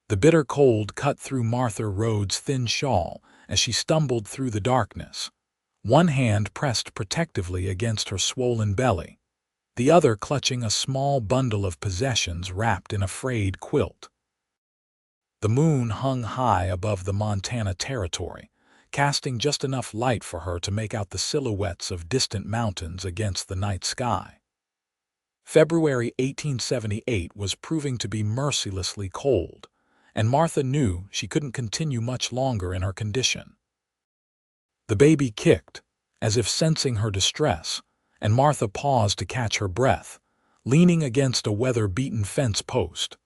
The bitter cold cut through Martha Rhoades' thin shawl as she stumbled through the darkness, one hand pressed protectively against her swollen belly, the other clutching a small bundle of possessions wrapped in a frayed quilt. The moon hung high above the Montana Territory, casting just enough light for her to make out the silhouettes of distant mountains against the night sky. February 1878 was proving to be mercilessly cold, and Martha knew she couldn't continue much longer in her condition. The baby kicked, as if sensing her distress, and Martha paused to catch her breath, leaning against a weather-beaten fence post.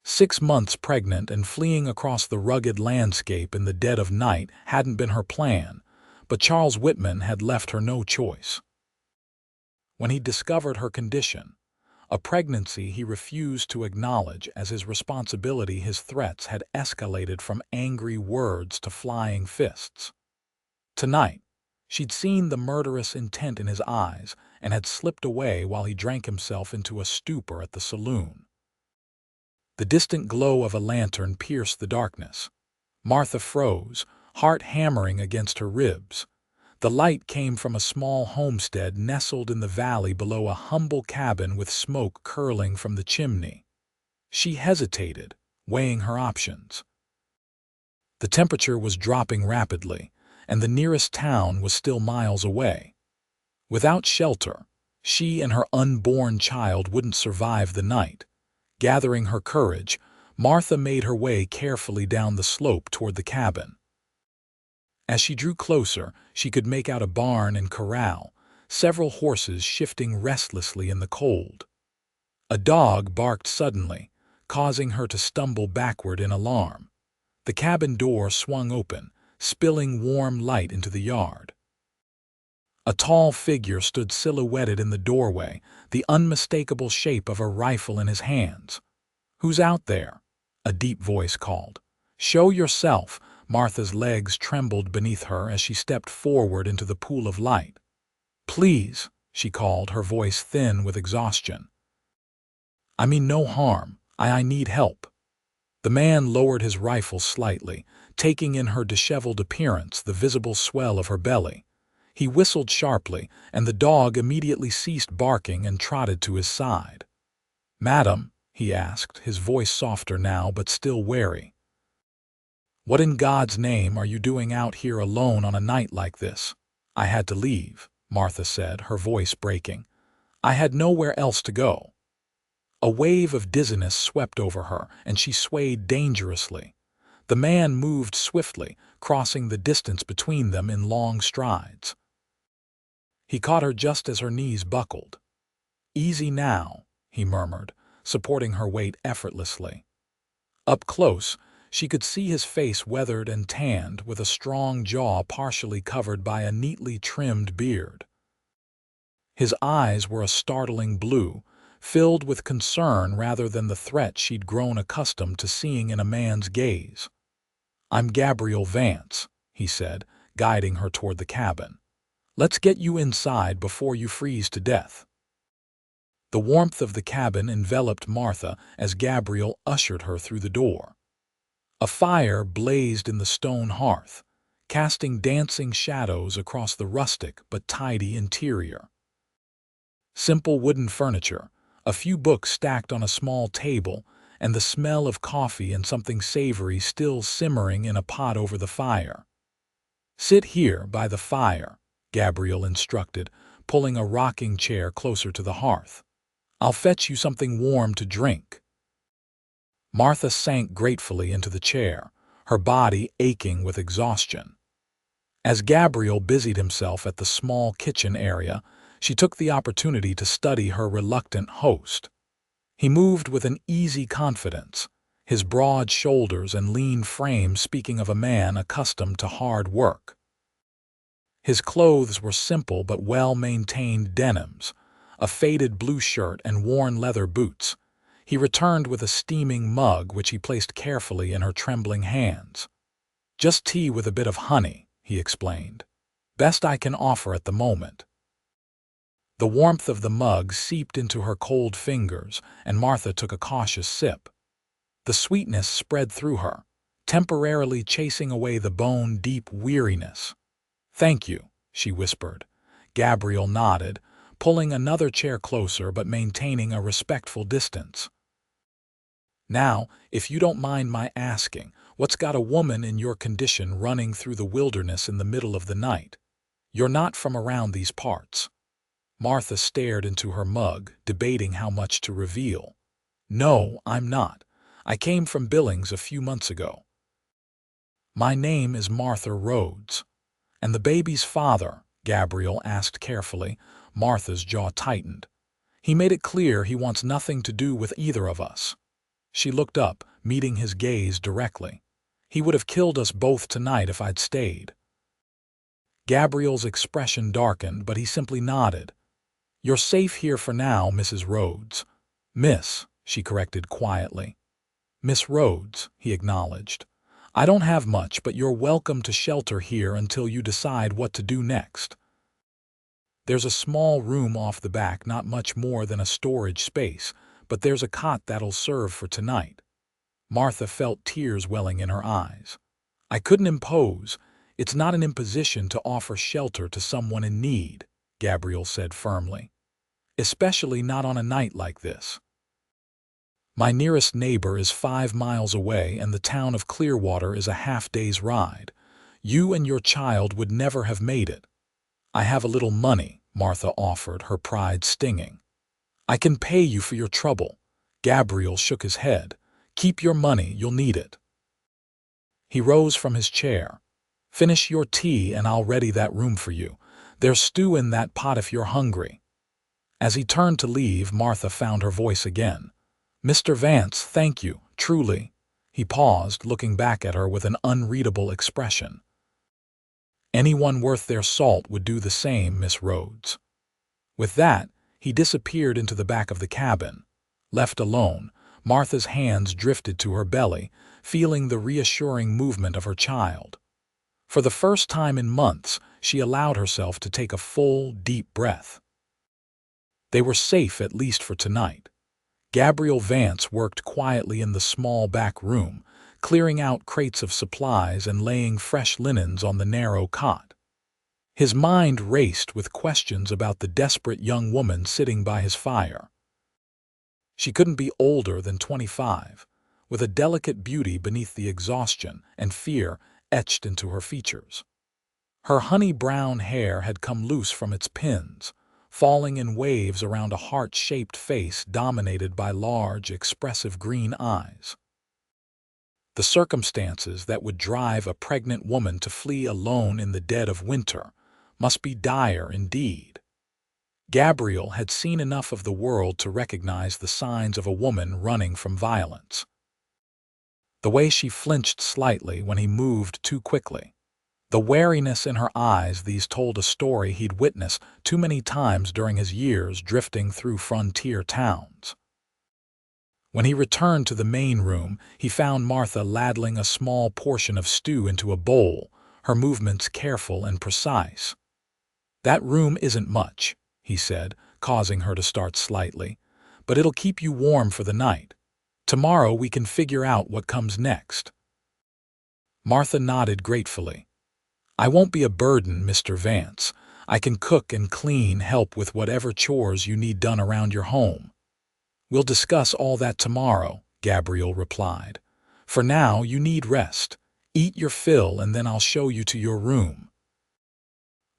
6 months pregnant and fleeing across the rugged landscape in the dead of night hadn't been her plan, but Charles Whitman had left her no choice. When he discovered her condition, a pregnancy he refused to acknowledge as his responsibility, his threats had escalated from angry words to flying fists. Tonight, she'd seen the murderous intent in his eyes and had slipped away while he drank himself into a stupor at the saloon. The distant glow of a lantern pierced the darkness. Martha froze, heart hammering against her ribs. The light came from a small homestead nestled in the valley below a humble cabin with smoke curling from the chimney. She hesitated, weighing her options. The temperature was dropping rapidly, and the nearest town was still miles away. Without shelter, she and her unborn child wouldn't survive the night. Gathering her courage, Martha made her way carefully down the slope toward the cabin. As she drew closer, she could make out a barn and corral, several horses shifting restlessly in the cold. A dog barked suddenly, causing her to stumble backward in alarm. The cabin door swung open, spilling warm light into the yard. A tall figure stood silhouetted in the doorway, the unmistakable shape of a rifle in his hands. "Who's out there?" a deep voice called. "Show yourself." Martha's legs trembled beneath her as she stepped forward into the pool of light. "Please," she called, her voice thin with exhaustion. "I mean no harm. I need help." The man lowered his rifle slightly, taking in her disheveled appearance, the visible swell of her belly. He whistled sharply, and the dog immediately ceased barking and trotted to his side. "Madam," he asked, his voice softer now but still wary, "what in God's name are you doing out here alone on a night like this?" "I had to leave," Martha said, her voice breaking. "I had nowhere else to go." A wave of dizziness swept over her, and she swayed dangerously. The man moved swiftly, crossing the distance between them in long strides. He caught her just as her knees buckled. "Easy now," he murmured, supporting her weight effortlessly. Up close, she could see his face weathered and tanned, with a strong jaw partially covered by a neatly trimmed beard. His eyes were a startling blue, filled with concern rather than the threat she'd grown accustomed to seeing in a man's gaze. "I'm Gabriel Vance," he said, guiding her toward the cabin. "Let's get you inside before you freeze to death." The warmth of the cabin enveloped Martha as Gabriel ushered her through the door. A fire blazed in the stone hearth, casting dancing shadows across the rustic but tidy interior. Simple wooden furniture, a few books stacked on a small table, and the smell of coffee and something savory still simmering in a pot over the fire. "Sit here by the fire," Gabriel instructed, pulling a rocking chair closer to the hearth. "I'll fetch you something warm to drink." Martha sank gratefully into the chair, her body aching with exhaustion. As Gabriel busied himself at the small kitchen area, she took the opportunity to study her reluctant host. He moved with an easy confidence, his broad shoulders and lean frame speaking of a man accustomed to hard work. His clothes were simple but well-maintained denims, a faded blue shirt and worn leather boots. He returned with a steaming mug which he placed carefully in her trembling hands. "Just tea with a bit of honey," he explained. "Best I can offer at the moment." The warmth of the mug seeped into her cold fingers, and Martha took a cautious sip. The sweetness spread through her, temporarily chasing away the bone-deep weariness. "Thank you," she whispered. Gabriel nodded, pulling another chair closer but maintaining a respectful distance. "Now, if you don't mind my asking, what's got a woman in your condition running through the wilderness in the middle of the night? You're not from around these parts." Martha stared into her mug, debating how much to reveal. "No, I'm not. I came from Billings a few months ago." "My name is Martha Rhoades." "And the baby's father?" Gabriel asked carefully. Martha's jaw tightened. "He made it clear he wants nothing to do with either of us." She looked up, meeting his gaze directly. "He would have killed us both tonight if I'd stayed." Gabriel's expression darkened, but he simply nodded. "You're safe here for now, Mrs. Rhoades." "Miss," she corrected quietly. "Miss Rhoades," he acknowledged. "I don't have much, but you're welcome to shelter here until you decide what to do next. There's a small room off the back, not much more than a storage space, but there's a cot that'll serve for tonight." Martha felt tears welling in her eyes. "I couldn't impose. It's not an imposition to offer shelter to someone in need," Gabriel said firmly. "Especially not on a night like this. My nearest neighbor is 5 miles away, and the town of Clearwater is a half-day's ride. You and your child would never have made it." "I have a little money," Martha offered, her pride stinging. "I can pay you for your trouble." Gabriel shook his head. "Keep your money, you'll need it." He rose from his chair. "Finish your tea and I'll ready that room for you. There's stew in that pot if you're hungry." As he turned to leave, Martha found her voice again. "Mr. Vance, thank you, truly." He paused, looking back at her with an unreadable expression. "Anyone worth their salt would do the same, Miss Rhoades." With that, he disappeared into the back of the cabin. Left alone, Martha's hands drifted to her belly, feeling the reassuring movement of her child. For the first time in months, she allowed herself to take a full, deep breath. They were safe, at least for tonight. Gabriel Vance worked quietly in the small back room, clearing out crates of supplies and laying fresh linens on the narrow cot. His mind raced with questions about the desperate young woman sitting by his fire. She couldn't be older than 25, with a delicate beauty beneath the exhaustion and fear etched into her features. Her honey-brown hair had come loose from its pins, falling in waves around a heart-shaped face dominated by large, expressive green eyes. The circumstances that would drive a pregnant woman to flee alone in the dead of winter must be dire indeed. Gabriel had seen enough of the world to recognize the signs of a woman running from violence. The way she flinched slightly when he moved too quickly. The wariness in her eyes, these told a story he'd witnessed too many times during his years drifting through frontier towns. When he returned to the main room, he found Martha ladling a small portion of stew into a bowl, her movements careful and precise. "That room isn't much," he said, causing her to start slightly, "but it'll keep you warm for the night. Tomorrow we can figure out what comes next." Martha nodded gratefully. "I won't be a burden, Mr. Vance. I can cook and clean, help with whatever chores you need done around your home." "We'll discuss all that tomorrow," Gabriel replied. "For now, you need rest. Eat your fill and then I'll show you to your room."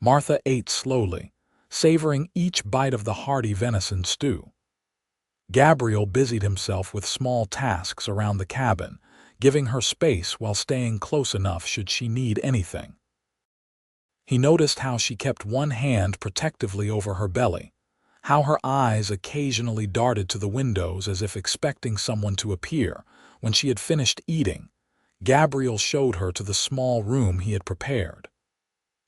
Martha ate slowly, savoring each bite of the hearty venison stew. Gabriel busied himself with small tasks around the cabin, giving her space while staying close enough should she need anything. He noticed how she kept one hand protectively over her belly, how her eyes occasionally darted to the windows as if expecting someone to appear. When she had finished eating, Gabriel showed her to the small room he had prepared.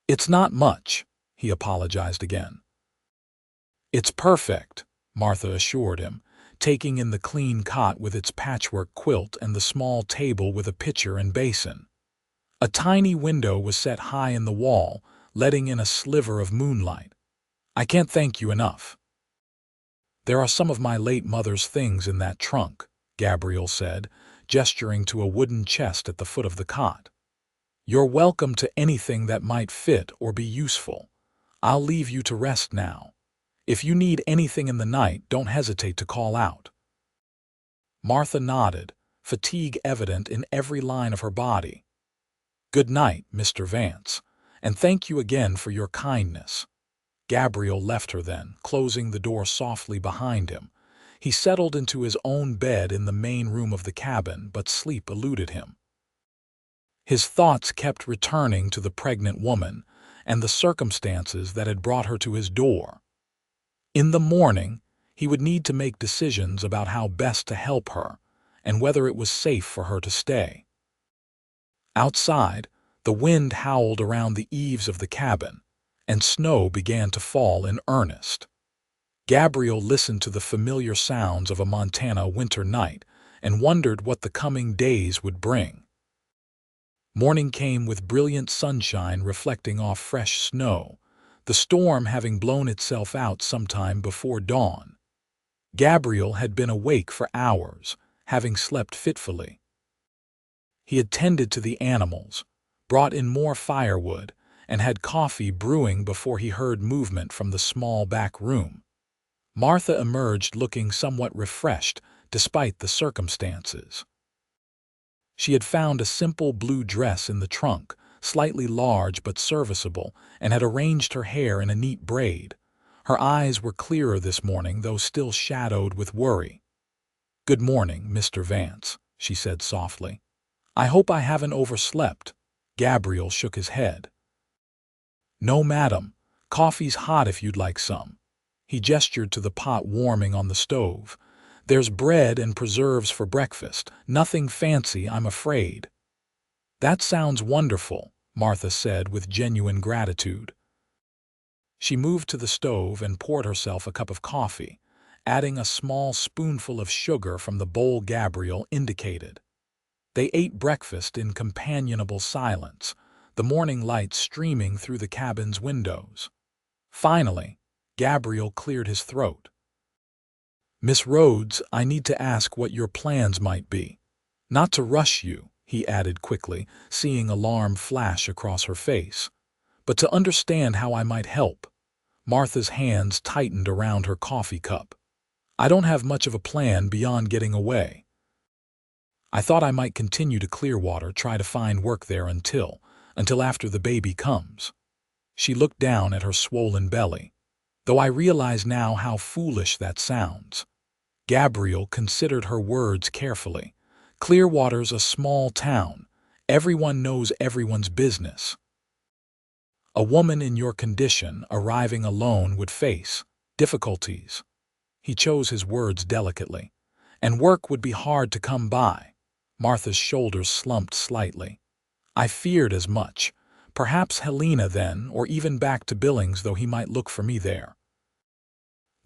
"It's not much," he apologized again. "It's perfect," Martha assured him, taking in the clean cot with its patchwork quilt and the small table with a pitcher and basin. A tiny window was set high in the wall, letting in a sliver of moonlight. "I can't thank you enough." "There are some of my late mother's things in that trunk," Gabriel said, gesturing to a wooden chest at the foot of the cot. "You're welcome to anything that might fit or be useful. I'll leave you to rest now. If you need anything in the night, don't hesitate to call out." Martha nodded, fatigue evident in every line of her body. "Good night, Mr. Vance, and thank you again for your kindness." Gabriel left her then, closing the door softly behind him. He settled into his own bed in the main room of the cabin, but sleep eluded him. His thoughts kept returning to the pregnant woman and the circumstances that had brought her to his door. In the morning, he would need to make decisions about how best to help her and whether it was safe for her to stay. Outside, the wind howled around the eaves of the cabin, and snow began to fall in earnest. Gabriel listened to the familiar sounds of a Montana winter night and wondered what the coming days would bring. Morning came with brilliant sunshine reflecting off fresh snow, the storm having blown itself out sometime before dawn. Gabriel had been awake for hours, having slept fitfully. He had tended to the animals, brought in more firewood, and had coffee brewing before he heard movement from the small back room. Martha emerged looking somewhat refreshed despite the circumstances. She had found a simple blue dress in the trunk, slightly large but serviceable, and had arranged her hair in a neat braid. Her eyes were clearer this morning, though still shadowed with worry. "Good morning, Mr. Vance," she said softly. "I hope I haven't overslept." Gabriel shook his head. "No, madam. Coffee's hot if you'd like some." He gestured to the pot warming on the stove. "There's bread and preserves for breakfast. Nothing fancy, I'm afraid." "That sounds wonderful," Martha said with genuine gratitude. She moved to the stove and poured herself a cup of coffee, adding a small spoonful of sugar from the bowl Gabriel indicated. They ate breakfast in companionable silence, the morning light streaming through the cabin's windows. Finally, Gabriel cleared his throat. "Miss Rhoades, I need to ask what your plans might be. Not to rush you," he added quickly, seeing alarm flash across her face, "but to understand how I might help." Martha's hands tightened around her coffee cup. "I don't have much of a plan beyond getting away. I thought I might continue to Clearwater, try to find work there until after the baby comes." She looked down at her swollen belly. "Though I realize now how foolish that sounds." Gabriel considered her words carefully. "Clearwater's a small town. Everyone knows everyone's business. A woman in your condition, arriving alone, would face difficulties." He chose his words delicately. "And work would be hard to come by." Martha's shoulders slumped slightly. "I feared as much. Perhaps Helena then, or even back to Billings, though he might look for me there."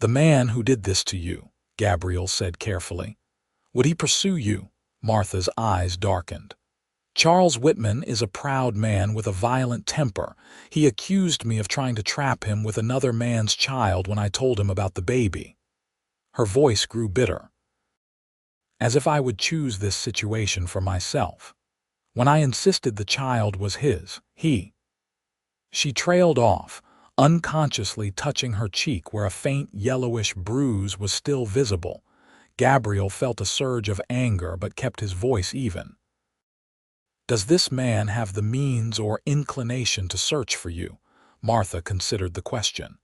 "The man who did this to you," Gabriel said carefully. "Would he pursue you?" Martha's eyes darkened. "Charles Whitman is a proud man with a violent temper. He accused me of trying to trap him with another man's child when I told him about the baby." Her voice grew bitter. "As if I would choose this situation for myself. When I insisted the child was his, he—" She trailed off, unconsciously touching her cheek where a faint yellowish bruise was still visible. Gabriel felt a surge of anger but kept his voice even. "Does this man have the means or inclination to search for you?" Martha considered the question.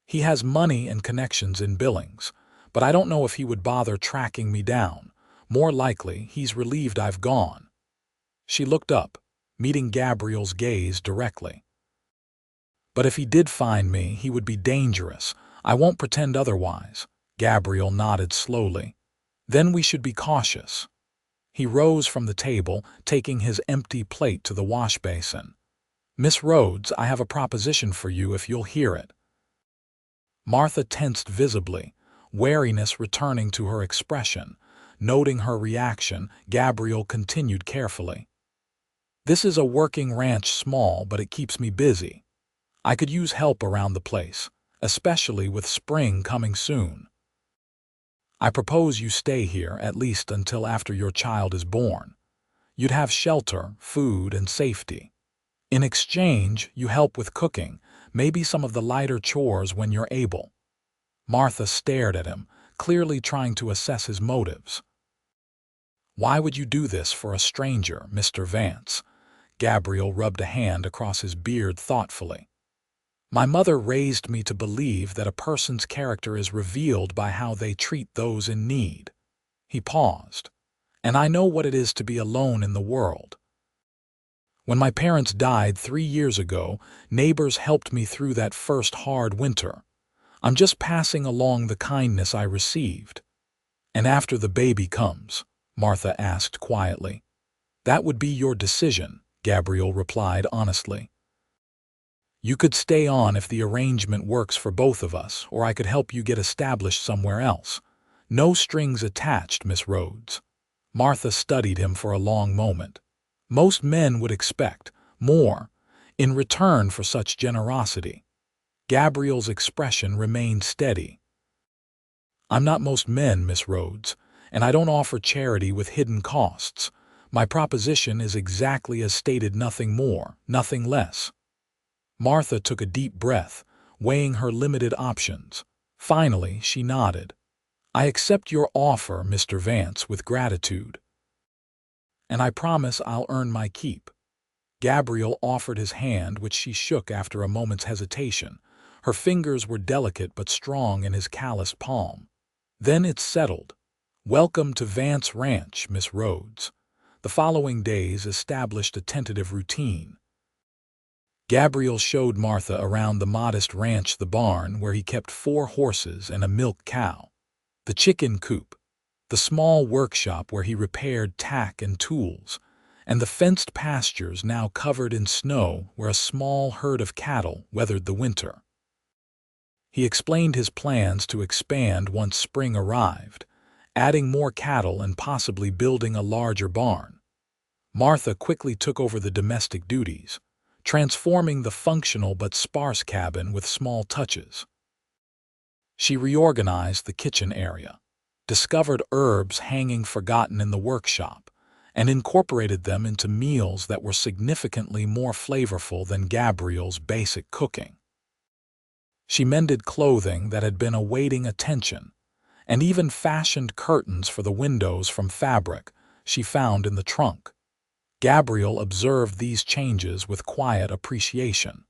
"He has money and connections in Billings, but I don't know if he would bother tracking me down. More likely, he's relieved I've gone." She looked up, meeting Gabriel's gaze directly. "But if he did find me, he would be dangerous. I won't pretend otherwise." Gabriel nodded slowly. "Then we should be cautious." He rose from the table, taking his empty plate to the wash basin. "Miss Rhoades, I have a proposition for you if you'll hear it." Martha tensed visibly, wariness returning to her expression. Noting her reaction, Gabriel continued carefully. "This is a working ranch, small, but it keeps me busy. I could use help around the place, especially with spring coming soon." I propose you stay here at least until after your child is born. You'd have shelter, food, and safety. In exchange, you help with cooking, maybe some of the lighter chores when you're able." Martha stared at him, clearly trying to assess his motives. "Why would you do this for a stranger, Mr. Vance?" Gabriel rubbed a hand across his beard thoughtfully. "My mother raised me to believe that a person's character is revealed by how they treat those in need." He paused. "And I know what it is to be alone in the world. When my parents died 3 years ago, neighbors helped me through that first hard winter. I'm just passing along the kindness I received." "And after the baby comes?" Martha asked quietly. "That would be your decision," Gabriel replied honestly. "You could stay on if the arrangement works for both of us, or I could help you get established somewhere else. No strings attached, Miss Rhoades." Martha studied him for a long moment. Most men would expect more in return for such generosity. Gabriel's expression remained steady. "I'm not most men, Miss Rhoades, and I don't offer charity with hidden costs. My proposition is exactly as stated, nothing more, nothing less." Martha took a deep breath, weighing her limited options. Finally, she nodded. "I accept your offer, Mr. Vance, with gratitude. And I promise I'll earn my keep." Gabriel offered his hand, which she shook after a moment's hesitation. Her fingers were delicate but strong in his calloused palm. "Then it's settled. Welcome to Vance Ranch, Miss Rhoades." The following days established a tentative routine. Gabriel showed Martha around the modest ranch, the barn where he kept 4 horses and a milk cow, the chicken coop, the small workshop where he repaired tack and tools, and the fenced pastures now covered in snow where a small herd of cattle weathered the winter. He explained his plans to expand once spring arrived, adding more cattle and possibly building a larger barn. Martha quickly took over the domestic duties, transforming the functional but sparse cabin with small touches. She reorganized the kitchen area, discovered herbs hanging forgotten in the workshop, and incorporated them into meals that were significantly more flavorful than Gabriel's basic cooking. She mended clothing that had been awaiting attention, and even fashioned curtains for the windows from fabric she found in the trunk. Gabriel observed these changes with quiet appreciation.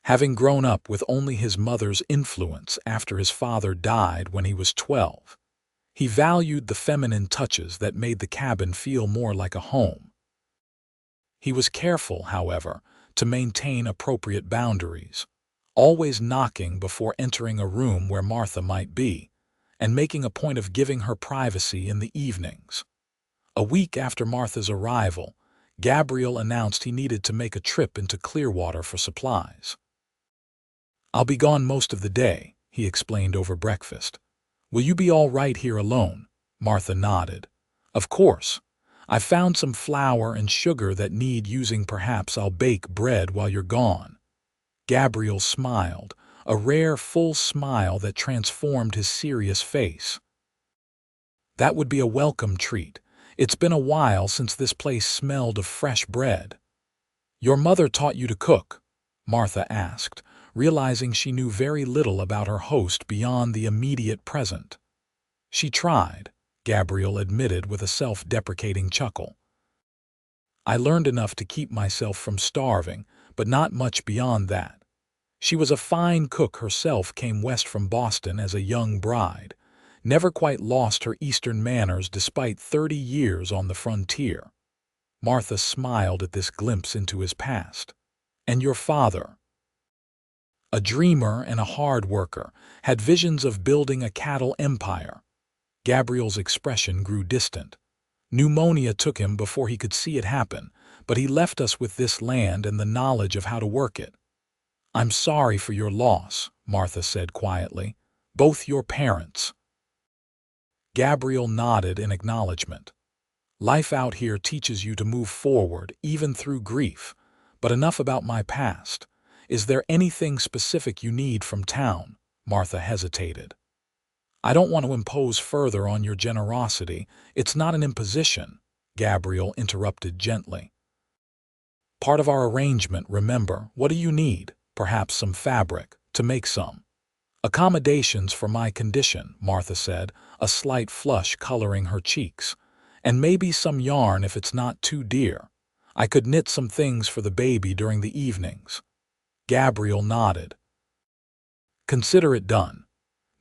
Having grown up with only his mother's influence after his father died when he was 12, he valued the feminine touches that made the cabin feel more like a home. He was careful, however, to maintain appropriate boundaries, always knocking before entering a room where Martha might be, and making a point of giving her privacy in the evenings. A week after Martha's arrival, Gabriel announced he needed to make a trip into Clearwater for supplies. "I'll be gone most of the day," he explained over breakfast. "Will you be all right here alone?" Martha nodded. "Of course. I've found some flour and sugar that need using. Perhaps I'll bake bread while you're gone." Gabriel smiled, a rare full smile that transformed his serious face. "That would be a welcome treat. It's been a while since this place smelled of fresh bread." "Your mother taught you to cook?" Martha asked, realizing she knew very little about her host beyond the immediate present. "She tried," Gabriel admitted with a self-deprecating chuckle. "I learned enough to keep myself from starving, but not much beyond that. She was a fine cook herself, came west from Boston as a young bride, never quite lost her Eastern manners despite 30 years on the frontier." Martha smiled at this glimpse into his past. "And your father?" "A dreamer and a hard worker, had visions of building a cattle empire." Gabriel's expression grew distant. "Pneumonia took him before he could see it happen, but he left us with this land and the knowledge of how to work it." "I'm sorry for your loss," Martha said quietly. "Both your parents." Gabriel nodded in acknowledgement. "Life out here teaches you to move forward, even through grief. But enough about my past. Is there anything specific you need from town?" Martha hesitated. I don't want to impose further on your generosity. It's not an imposition, Gabriel interrupted gently. Part of our arrangement, remember. What do you need? Perhaps some fabric, to make some. Accommodations for my condition, Martha said, a slight flush coloring her cheeks. And maybe some yarn if it's not too dear. I could knit some things for the baby during the evenings. Gabriel nodded. Consider it done.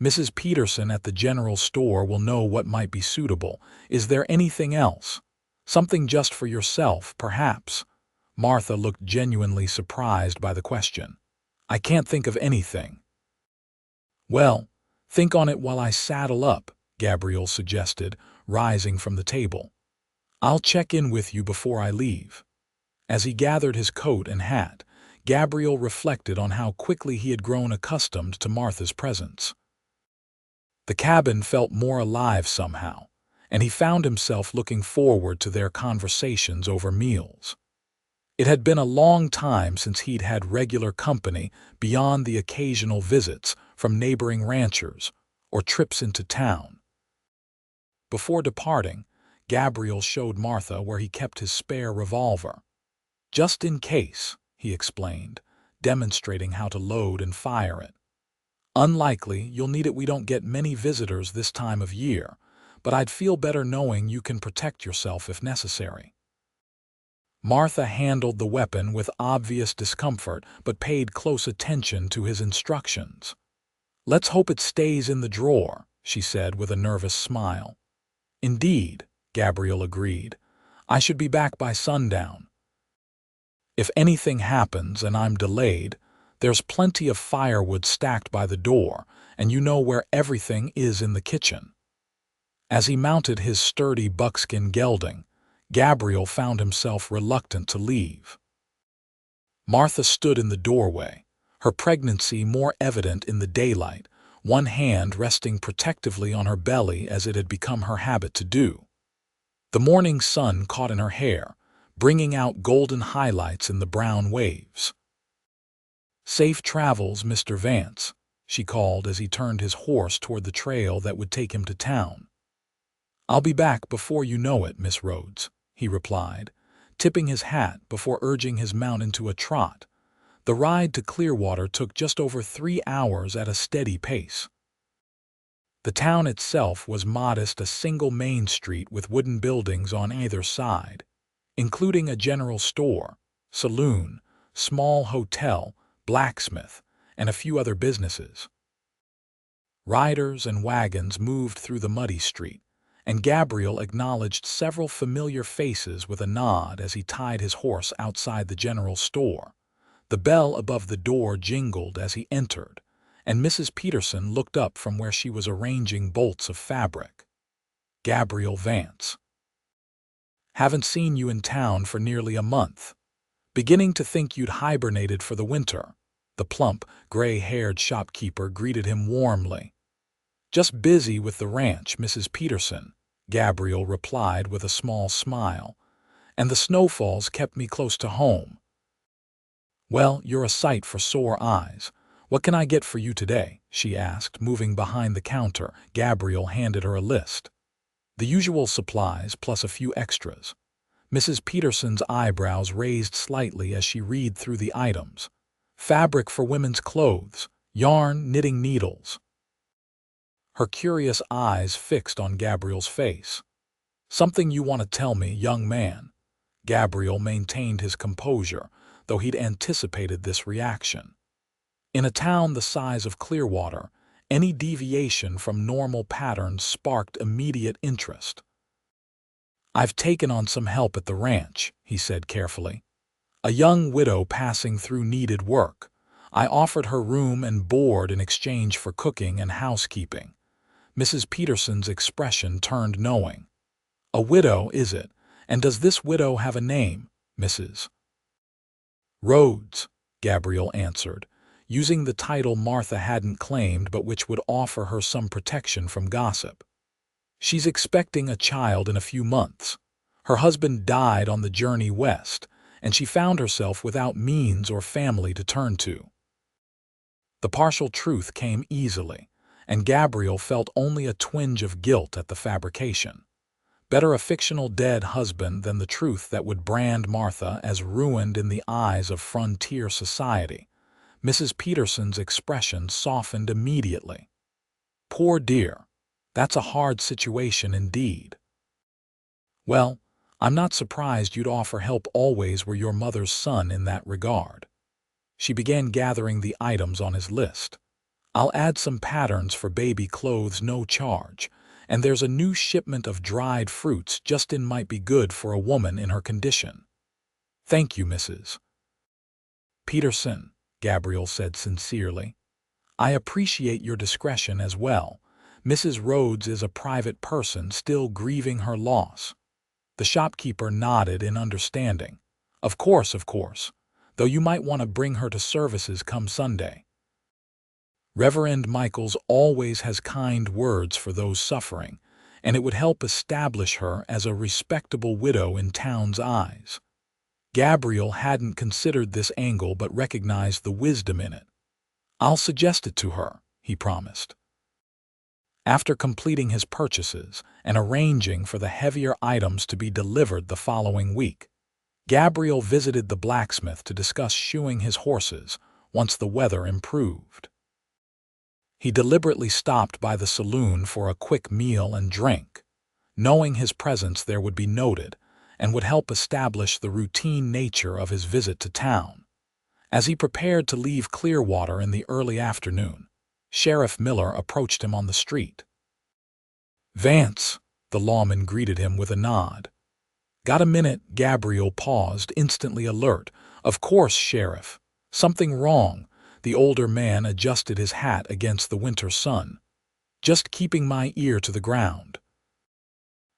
Mrs. Peterson at the general store will know what might be suitable. Is there anything else? Something just for yourself, perhaps? Martha looked genuinely surprised by the question. I can't think of anything. Well, think on it while I saddle up, Gabriel suggested, rising from the table. I'll check in with you before I leave. As he gathered his coat and hat, Gabriel reflected on how quickly he had grown accustomed to Martha's presence. The cabin felt more alive somehow, and he found himself looking forward to their conversations over meals. It had been a long time since he'd had regular company beyond the occasional visits from neighboring ranchers or trips into town. Before departing, Gabriel showed Martha where he kept his spare revolver. Just in case, he explained, demonstrating how to load and fire it. Unlikely you'll need it. We don't get many visitors this time of year, but I'd feel better knowing you can protect yourself if necessary. Martha handled the weapon with obvious discomfort but paid close attention to his instructions. Let's hope it stays in the drawer, she said with a nervous smile. Indeed, Gabriel agreed. I should be back by sundown. If anything happens and I'm delayed, there's plenty of firewood stacked by the door, and you know where everything is in the kitchen. As he mounted his sturdy buckskin gelding, Gabriel found himself reluctant to leave. Martha stood in the doorway, her pregnancy more evident in the daylight, one hand resting protectively on her belly as it had become her habit to do. The morning sun caught in her hair, bringing out golden highlights in the brown waves. Safe travels, Mr. Vance, she called as he turned his horse toward the trail that would take him to town. I'll be back before you know it, Miss Rhoades, he replied, tipping his hat before urging his mount into a trot. The ride to Clearwater took just over 3 hours at a steady pace. The town itself was modest, a single main street with wooden buildings on either side, including a general store, saloon, small hotel, blacksmith, and a few other businesses. Riders and wagons moved through the muddy street, and Gabriel acknowledged several familiar faces with a nod as he tied his horse outside the general store. The bell above the door jingled as he entered, and Mrs. Peterson looked up from where she was arranging bolts of fabric. Gabriel Vance. Haven't seen you in town for nearly a month. Beginning to think you'd hibernated for the winter. The plump, gray-haired shopkeeper greeted him warmly. Just busy with the ranch, Mrs. Peterson, Gabriel replied with a small smile. And the snowfalls kept me close to home. Well, you're a sight for sore eyes. What can I get for you today? She asked, moving behind the counter. Gabriel handed her a list. The usual supplies plus a few extras. Mrs. Peterson's eyebrows raised slightly as she read through the items. Fabric for women's clothes, yarn, knitting needles. Her curious eyes fixed on Gabriel's face. Something you want to tell me, young man? Gabriel maintained his composure, though he'd anticipated this reaction. In a town the size of Clearwater, any deviation from normal patterns sparked immediate interest. I've taken on some help at the ranch, he said carefully. A young widow passing through needed work. I offered her room and board in exchange for cooking and housekeeping. Mrs. Peterson's expression turned knowing. A widow, is it? And does this widow have a name, Mrs. Rhoades, Gabriel answered, using the title Martha hadn't claimed but which would offer her some protection from gossip. She's expecting a child in a few months. Her husband died on the journey west, and she found herself without means or family to turn to. The partial truth came easily, and Gabriel felt only a twinge of guilt at the fabrication. Better a fictional dead husband than the truth that would brand Martha as ruined in the eyes of frontier society. Mrs. Peterson's expression softened immediately. Poor dear, that's a hard situation indeed. Well, I'm not surprised you'd offer help always were your mother's son in that regard. She began gathering the items on his list. I'll add some patterns for baby clothes, no charge, and there's a new shipment of dried fruits just in, might be good for a woman in her condition. Thank you, Mrs. Peterson, Gabriel said sincerely. I appreciate your discretion as well. Mrs. Rhoades is a private person still grieving her loss. The shopkeeper nodded in understanding. Of course, though you might want to bring her to services come Sunday. Reverend Michaels always has kind words for those suffering, and it would help establish her as a respectable widow in town's eyes. Gabriel hadn't considered this angle but recognized the wisdom in it. I'll suggest it to her, he promised. After completing his purchases and arranging for the heavier items to be delivered the following week, Gabriel visited the blacksmith to discuss shoeing his horses once the weather improved. He deliberately stopped by the saloon for a quick meal and drink, knowing his presence there would be noted and would help establish the routine nature of his visit to town. As he prepared to leave Clearwater in the early afternoon, Sheriff Miller approached him on the street. Vance, the lawman greeted him with a nod. Got a minute? Gabriel paused, instantly alert. Of course, Sheriff. Something wrong? The older man adjusted his hat against the winter sun. Just keeping my ear to the ground.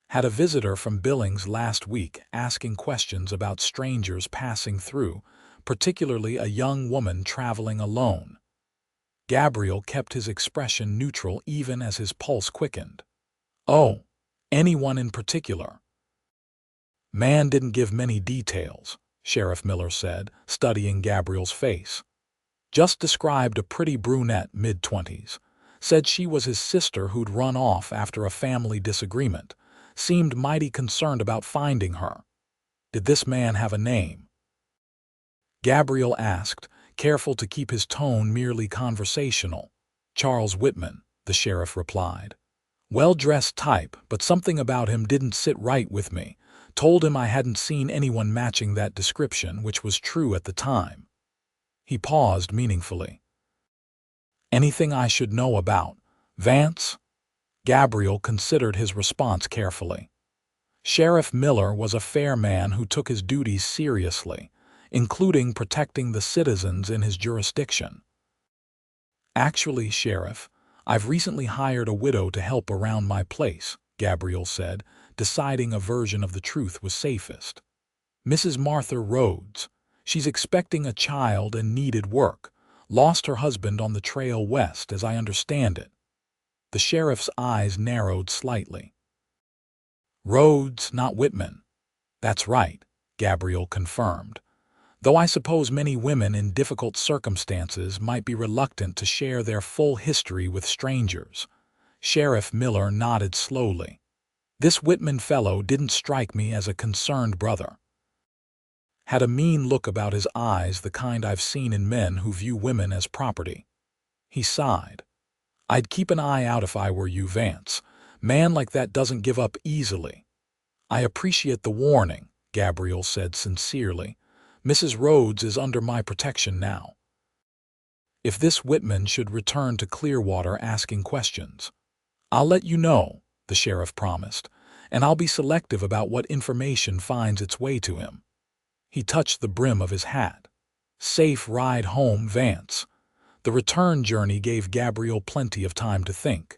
Had a visitor from Billings last week asking questions about strangers passing through, particularly a young woman traveling alone. Gabriel kept his expression neutral even as his pulse quickened. Oh, anyone in particular? Man didn't give many details, Sheriff Miller said, studying Gabriel's face. Just described a pretty brunette, mid-20s. Said she was his sister who'd run off after a family disagreement. Seemed mighty concerned about finding her. Did this man have a name? Gabriel asked, careful to keep his tone merely conversational. Charles Whitman, the sheriff replied. Well-dressed type, but something about him didn't sit right with me. Told him I hadn't seen anyone matching that description, which was true at the time. He paused meaningfully. Anything I should know about Vance? Gabriel considered his response carefully. Sheriff Miller was a fair man who took his duties seriously, including protecting the citizens in his jurisdiction. Actually, Sheriff, I've recently hired a widow to help around my place, Gabriel said, deciding a version of the truth was safest. Mrs. Martha Rhoades. She's expecting a child and needed work. Lost her husband on the trail west, as I understand it. The sheriff's eyes narrowed slightly. Rhoades, not Whitman. That's right, Gabriel confirmed. Though I suppose many women in difficult circumstances might be reluctant to share their full history with strangers. Sheriff Miller nodded slowly. This Whitman fellow didn't strike me as a concerned brother. Had a mean look about his eyes, the kind I've seen in men who view women as property. He sighed. I'd keep an eye out if I were you, Vance. Man like that doesn't give up easily. I appreciate the warning, Gabriel said sincerely. Mrs. Rhoades is under my protection now. If this Whitman should return to Clearwater asking questions, I'll let you know, the sheriff promised, and I'll be selective about what information finds its way to him. He touched the brim of his hat. Safe ride home, Vance. The return journey gave Gabriel plenty of time to think.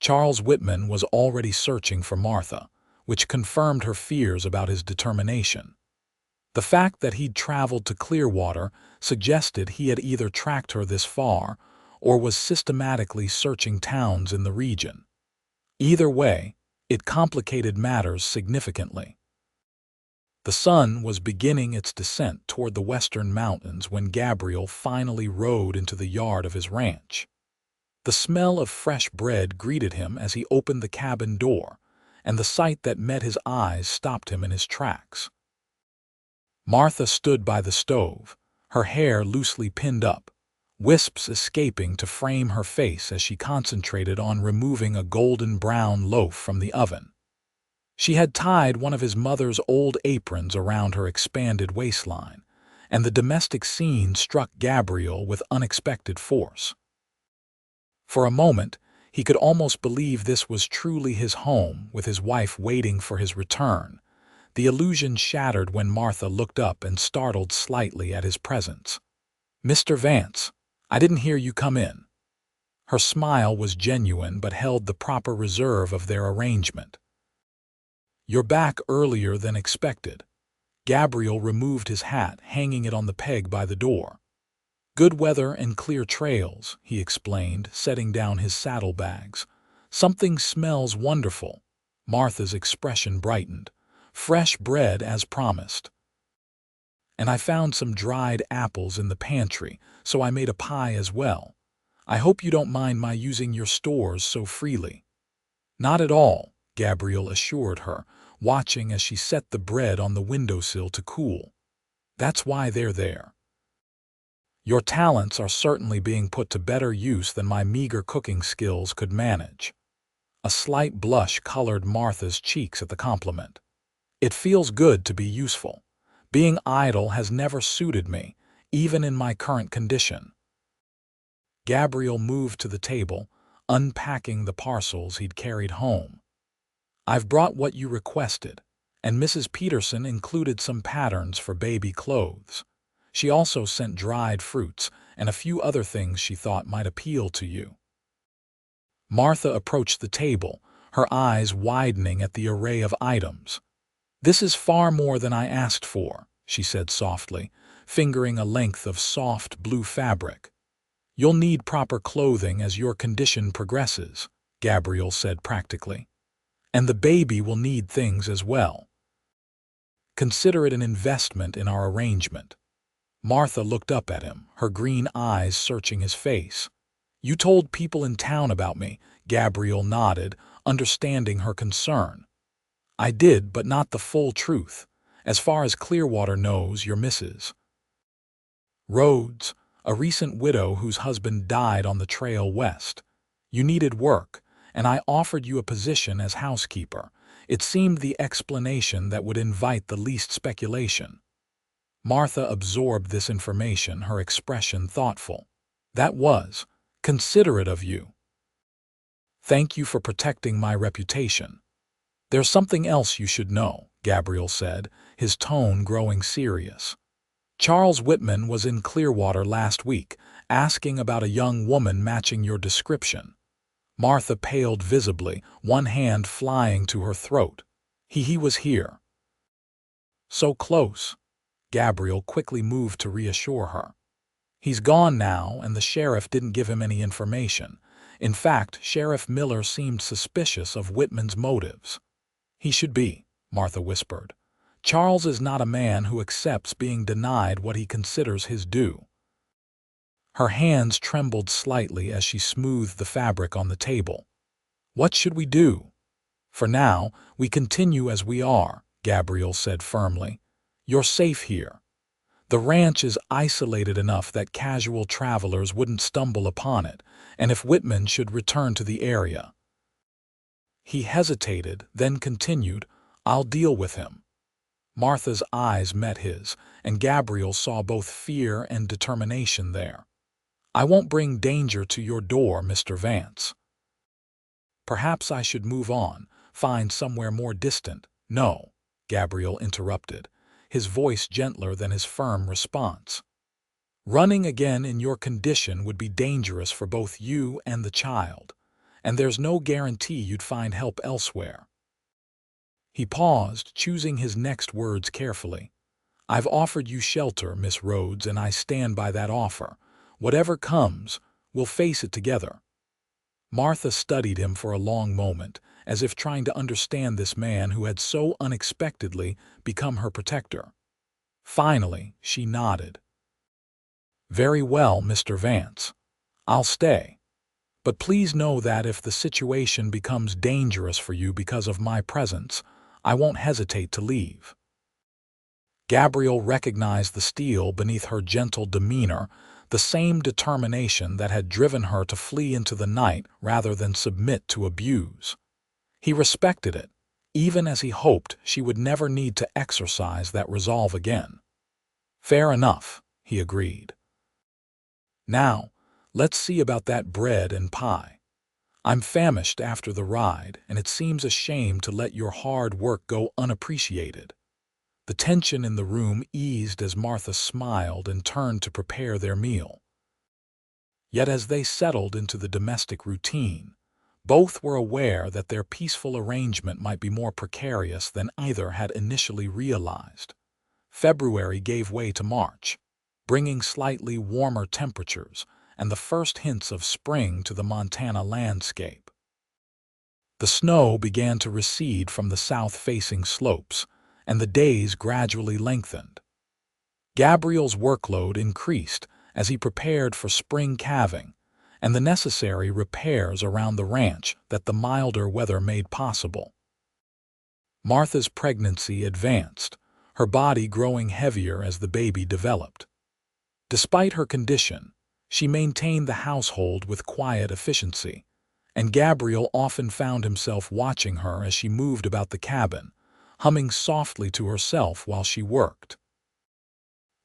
Charles Whitman was already searching for Martha, which confirmed her fears about his determination. The fact that he'd traveled to Clearwater suggested he had either tracked her this far or was systematically searching towns in the region. Either way, it complicated matters significantly. The sun was beginning its descent toward the western mountains when Gabriel finally rode into the yard of his ranch. The smell of fresh bread greeted him as he opened the cabin door, and the sight that met his eyes stopped him in his tracks. Martha stood by the stove, her hair loosely pinned up, wisps escaping to frame her face as she concentrated on removing a golden brown loaf from the oven. She had tied one of his mother's old aprons around her expanded waistline, and the domestic scene struck Gabriel with unexpected force. For a moment, he could almost believe this was truly his home, with his wife waiting for his return. The illusion shattered when Martha looked up and startled slightly at his presence. "Mr. Vance, I didn't hear you come in." Her smile was genuine but held the proper reserve of their arrangement. "You're back earlier than expected." Gabriel removed his hat, hanging it on the peg by the door. "Good weather and clear trails," he explained, setting down his saddlebags. "Something smells wonderful." Martha's expression brightened. "Fresh bread as promised. And I found some dried apples in the pantry, so I made a pie as well. I hope you don't mind my using your stores so freely." "Not at all," Gabriel assured her, watching as she set the bread on the windowsill to cool. "That's why they're there. Your talents are certainly being put to better use than my meager cooking skills could manage." A slight blush colored Martha's cheeks at the compliment. "It feels good to be useful. Being idle has never suited me, even in my current condition." Gabriel moved to the table, unpacking the parcels he'd carried home. "I've brought what you requested, and Mrs. Peterson included some patterns for baby clothes. She also sent dried fruits and a few other things she thought might appeal to you." Martha approached the table, her eyes widening at the array of items. "This is far more than I asked for," she said softly, fingering a length of soft blue fabric. "You'll need proper clothing as your condition progresses," Gabriel said practically. "And the baby will need things as well. Consider it an investment in our arrangement." Martha looked up at him, her green eyes searching his face. "You told people in town about me," Gabriel nodded, understanding her concern. "I did, but not the full truth. As far as Clearwater knows, you're Mrs. Rhoades, a recent widow whose husband died on the trail west. You needed work, and I offered you a position as housekeeper. It seemed the explanation that would invite the least speculation." Martha absorbed this information, her expression thoughtful. "That was considerate of you. Thank you for protecting my reputation." "There's something else you should know," Gabriel said, his tone growing serious. "Charles Whitman was in Clearwater last week, asking about a young woman matching your description." Martha paled visibly, one hand flying to her throat. He was here." "So close." Gabriel quickly moved to reassure her. "He's gone now, and the sheriff didn't give him any information. In fact, Sheriff Miller seemed suspicious of Whitman's motives." "He should be," Martha whispered. "Charles is not a man who accepts being denied what he considers his due." Her hands trembled slightly as she smoothed the fabric on the table. "What should we do?" "For now, we continue as we are," Gabriel said firmly. "You're safe here. The ranch is isolated enough that casual travelers wouldn't stumble upon it, and if Whitman should return to the area—" He hesitated, then continued, "I'll deal with him." Martha's eyes met his, and Gabriel saw both fear and determination there. "I won't bring danger to your door, Mr. Vance." "Perhaps I should move on, find somewhere more distant." "No," Gabriel interrupted, his voice gentler than his firm response. "Running again in your condition would be dangerous for both you and the child, and there's no guarantee you'd find help elsewhere." He paused, choosing his next words carefully. "I've offered you shelter, Miss Rhoades, and I stand by that offer. Whatever comes, we'll face it together." Martha studied him for a long moment, as if trying to understand this man who had so unexpectedly become her protector. Finally, she nodded. "Very well, Mr. Vance. I'll stay. But please know that if the situation becomes dangerous for you because of my presence, I won't hesitate to leave." Gabriel recognized the steel beneath her gentle demeanor, the same determination that had driven her to flee into the night rather than submit to abuse. He respected it, even as he hoped she would never need to exercise that resolve again. "Fair enough," he agreed. "Now, let's see about that bread and pie. I'm famished after the ride, and it seems a shame to let your hard work go unappreciated." The tension in the room eased as Martha smiled and turned to prepare their meal. Yet as they settled into the domestic routine, both were aware that their peaceful arrangement might be more precarious than either had initially realized. February gave way to March, bringing slightly warmer temperatures and the first hints of spring to the Montana landscape. The snow began to recede from the south-facing slopes, and the days gradually lengthened. Gabriel's workload increased as he prepared for spring calving and the necessary repairs around the ranch that the milder weather made possible. Martha's pregnancy advanced, her body growing heavier as the baby developed. Despite her condition, she maintained the household with quiet efficiency, and Gabriel often found himself watching her as she moved about the cabin, humming softly to herself while she worked.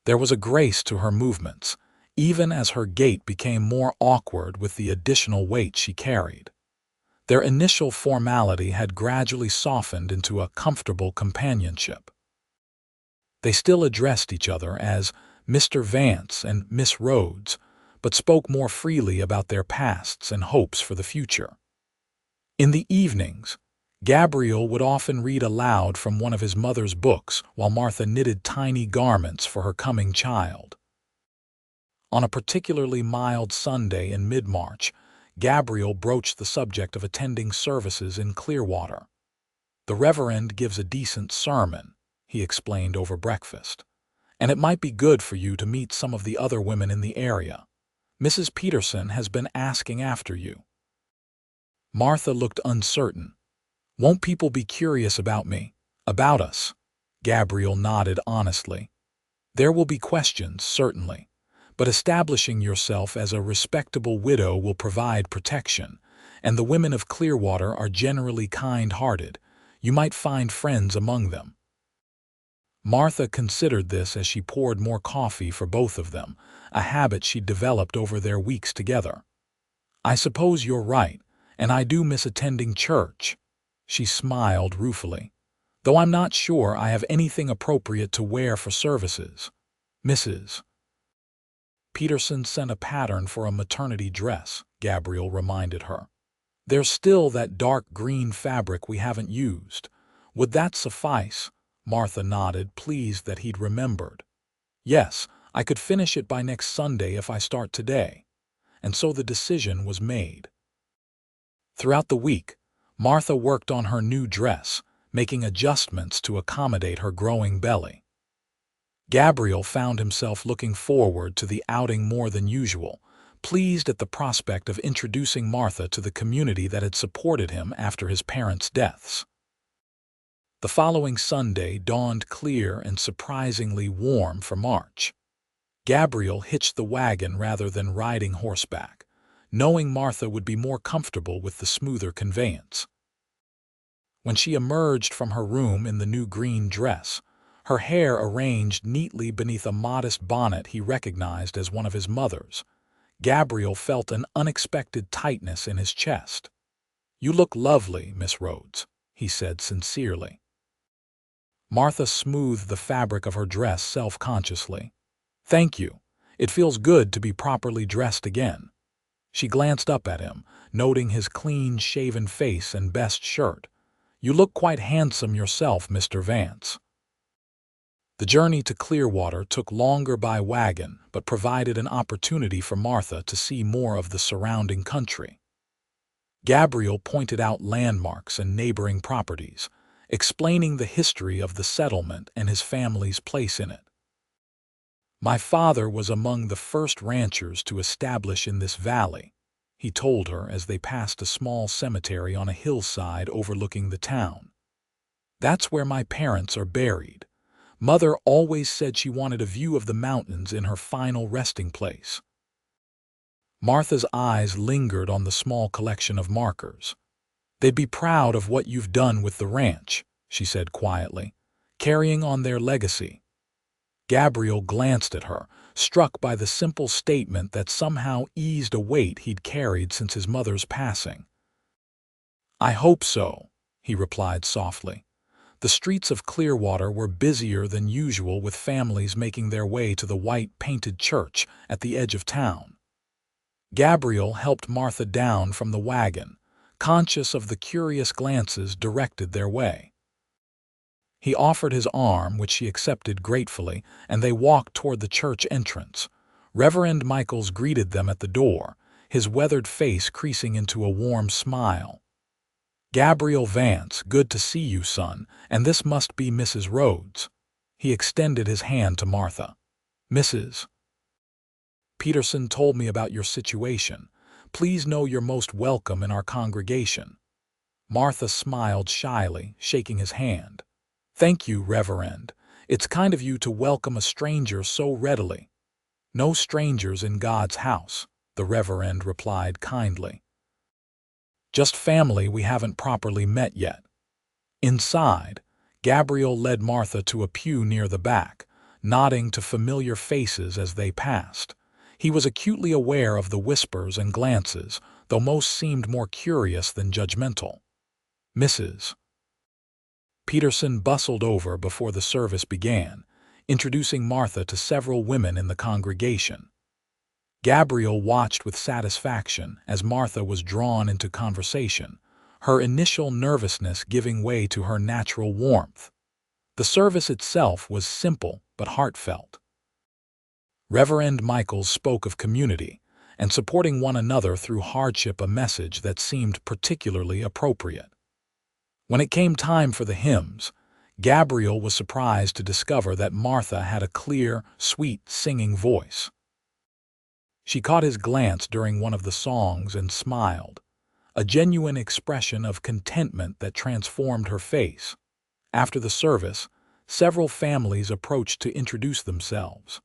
There was a grace to her movements, even as her gait became more awkward with the additional weight she carried. Their initial formality had gradually softened into a comfortable companionship. They still addressed each other as Mr. Vance and Miss Rhoades, but spoke more freely about their pasts and hopes for the future. In the evenings, Gabriel would often read aloud from one of his mother's books while Martha knitted tiny garments for her coming child. On a particularly mild Sunday in mid-March, Gabriel broached the subject of attending services in Clearwater. "The Reverend gives a decent sermon," he explained over breakfast, "and it might be good for you to meet some of the other women in the area. Mrs. Peterson has been asking after you." Martha looked uncertain. "Won't people be curious about me, about us?" Gabriel nodded honestly. "There will be questions, certainly, but establishing yourself as a respectable widow will provide protection, and the women of Clearwater are generally kind-hearted. You might find friends among them." Martha considered this as she poured more coffee for both of them, a habit she'd developed over their weeks together. "I suppose you're right, and I do miss attending church." She smiled ruefully. "Though I'm not sure I have anything appropriate to wear for services. Mrs. Peterson sent a pattern for a maternity dress," Gabriel reminded her. "There's still that dark green fabric we haven't used. Would that suffice?" Martha nodded, pleased that he'd remembered. "Yes, I could finish it by next Sunday if I start today." And so the decision was made. Throughout the week, Martha worked on her new dress, making adjustments to accommodate her growing belly. Gabriel found himself looking forward to the outing more than usual, pleased at the prospect of introducing Martha to the community that had supported him after his parents' deaths. The following Sunday dawned clear and surprisingly warm for March. Gabriel hitched the wagon rather than riding horseback, knowing Martha would be more comfortable with the smoother conveyance. When she emerged from her room in the new green dress, her hair arranged neatly beneath a modest bonnet he recognized as one of his mother's, Gabriel felt an unexpected tightness in his chest. "You look lovely, Miss Rhoades," he said sincerely. Martha smoothed the fabric of her dress self-consciously. "Thank you. It feels good to be properly dressed again." She glanced up at him, noting his clean-shaven face and best shirt. "You look quite handsome yourself, Mr. Vance." The journey to Clearwater took longer by wagon, but provided an opportunity for Martha to see more of the surrounding country. Gabriel pointed out landmarks and neighboring properties, explaining the history of the settlement and his family's place in it. "My father was among the first ranchers to establish in this valley," he told her as they passed a small cemetery on a hillside overlooking the town. "That's where my parents are buried. Mother always said she wanted a view of the mountains in her final resting place." Martha's eyes lingered on the small collection of markers. "They'd be proud of what you've done with the ranch," she said quietly, "carrying on their legacy." Gabriel glanced at her, struck by the simple statement that somehow eased a weight he'd carried since his mother's passing. "I hope so," he replied softly. The streets of Clearwater were busier than usual, with families making their way to the white-painted church at the edge of town. Gabriel helped Martha down from the wagon, conscious of the curious glances directed their way. He offered his arm, which she accepted gratefully, and they walked toward the church entrance. Reverend Michaels greeted them at the door, his weathered face creasing into a warm smile. "Gabriel Vance, good to see you, son, and this must be Mrs. Rhoades." He extended his hand to Martha. "Mrs. Peterson told me about your situation. Please know you're most welcome in our congregation." Martha smiled shyly, shaking his hand. "Thank you, Reverend. It's kind of you to welcome a stranger so readily." "No strangers in God's house," the Reverend replied kindly. "Just family we haven't properly met yet." Inside, Gabriel led Martha to a pew near the back, nodding to familiar faces as they passed. He was acutely aware of the whispers and glances, though most seemed more curious than judgmental. Mrs. Peterson bustled over before the service began, introducing Martha to several women in the congregation. Gabriel watched with satisfaction as Martha was drawn into conversation, her initial nervousness giving way to her natural warmth. The service itself was simple but heartfelt. Reverend Michaels spoke of community and supporting one another through hardship, a message that seemed particularly appropriate. When it came time for the hymns, Gabriel was surprised to discover that Martha had a clear, sweet singing voice. She caught his glance during one of the songs and smiled, a genuine expression of contentment that transformed her face. After the service, several families approached to introduce themselves.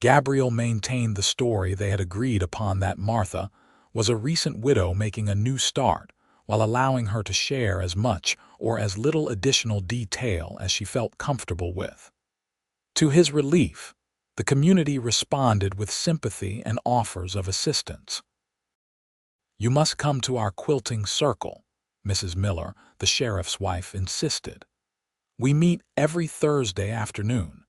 Gabriel maintained the story they had agreed upon, that Martha was a recent widow making a new start, while allowing her to share as much or as little additional detail as she felt comfortable with. To his relief, the community responded with sympathy and offers of assistance. "You must come to our quilting circle," Mrs. Miller, the sheriff's wife, insisted. "We meet every Thursday afternoon.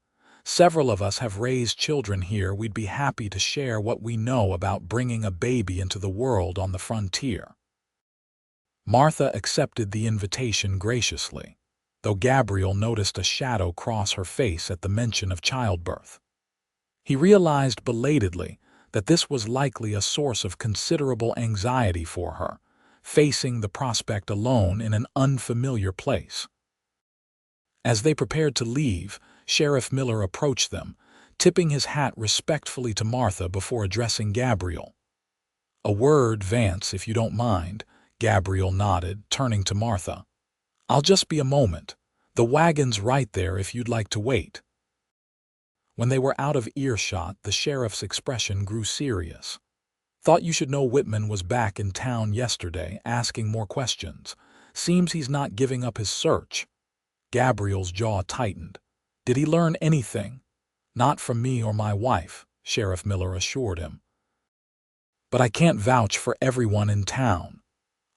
Several of us have raised children here. We'd be happy to share what we know about bringing a baby into the world on the frontier." Martha accepted the invitation graciously, though Gabriel noticed a shadow cross her face at the mention of childbirth. He realized belatedly that this was likely a source of considerable anxiety for her, facing the prospect alone in an unfamiliar place. As they prepared to leave, Sheriff Miller approached them, tipping his hat respectfully to Martha before addressing Gabriel. "A word, Vance, if you don't mind," Gabriel nodded, turning to Martha. "I'll just be a moment. The wagon's right there if you'd like to wait." When they were out of earshot, the sheriff's expression grew serious. "Thought you should know Whitman was back in town yesterday, asking more questions. Seems he's not giving up his search." Gabriel's jaw tightened. "Did he learn anything?" "Not from me or my wife," Sheriff Miller assured him. "But I can't vouch for everyone in town.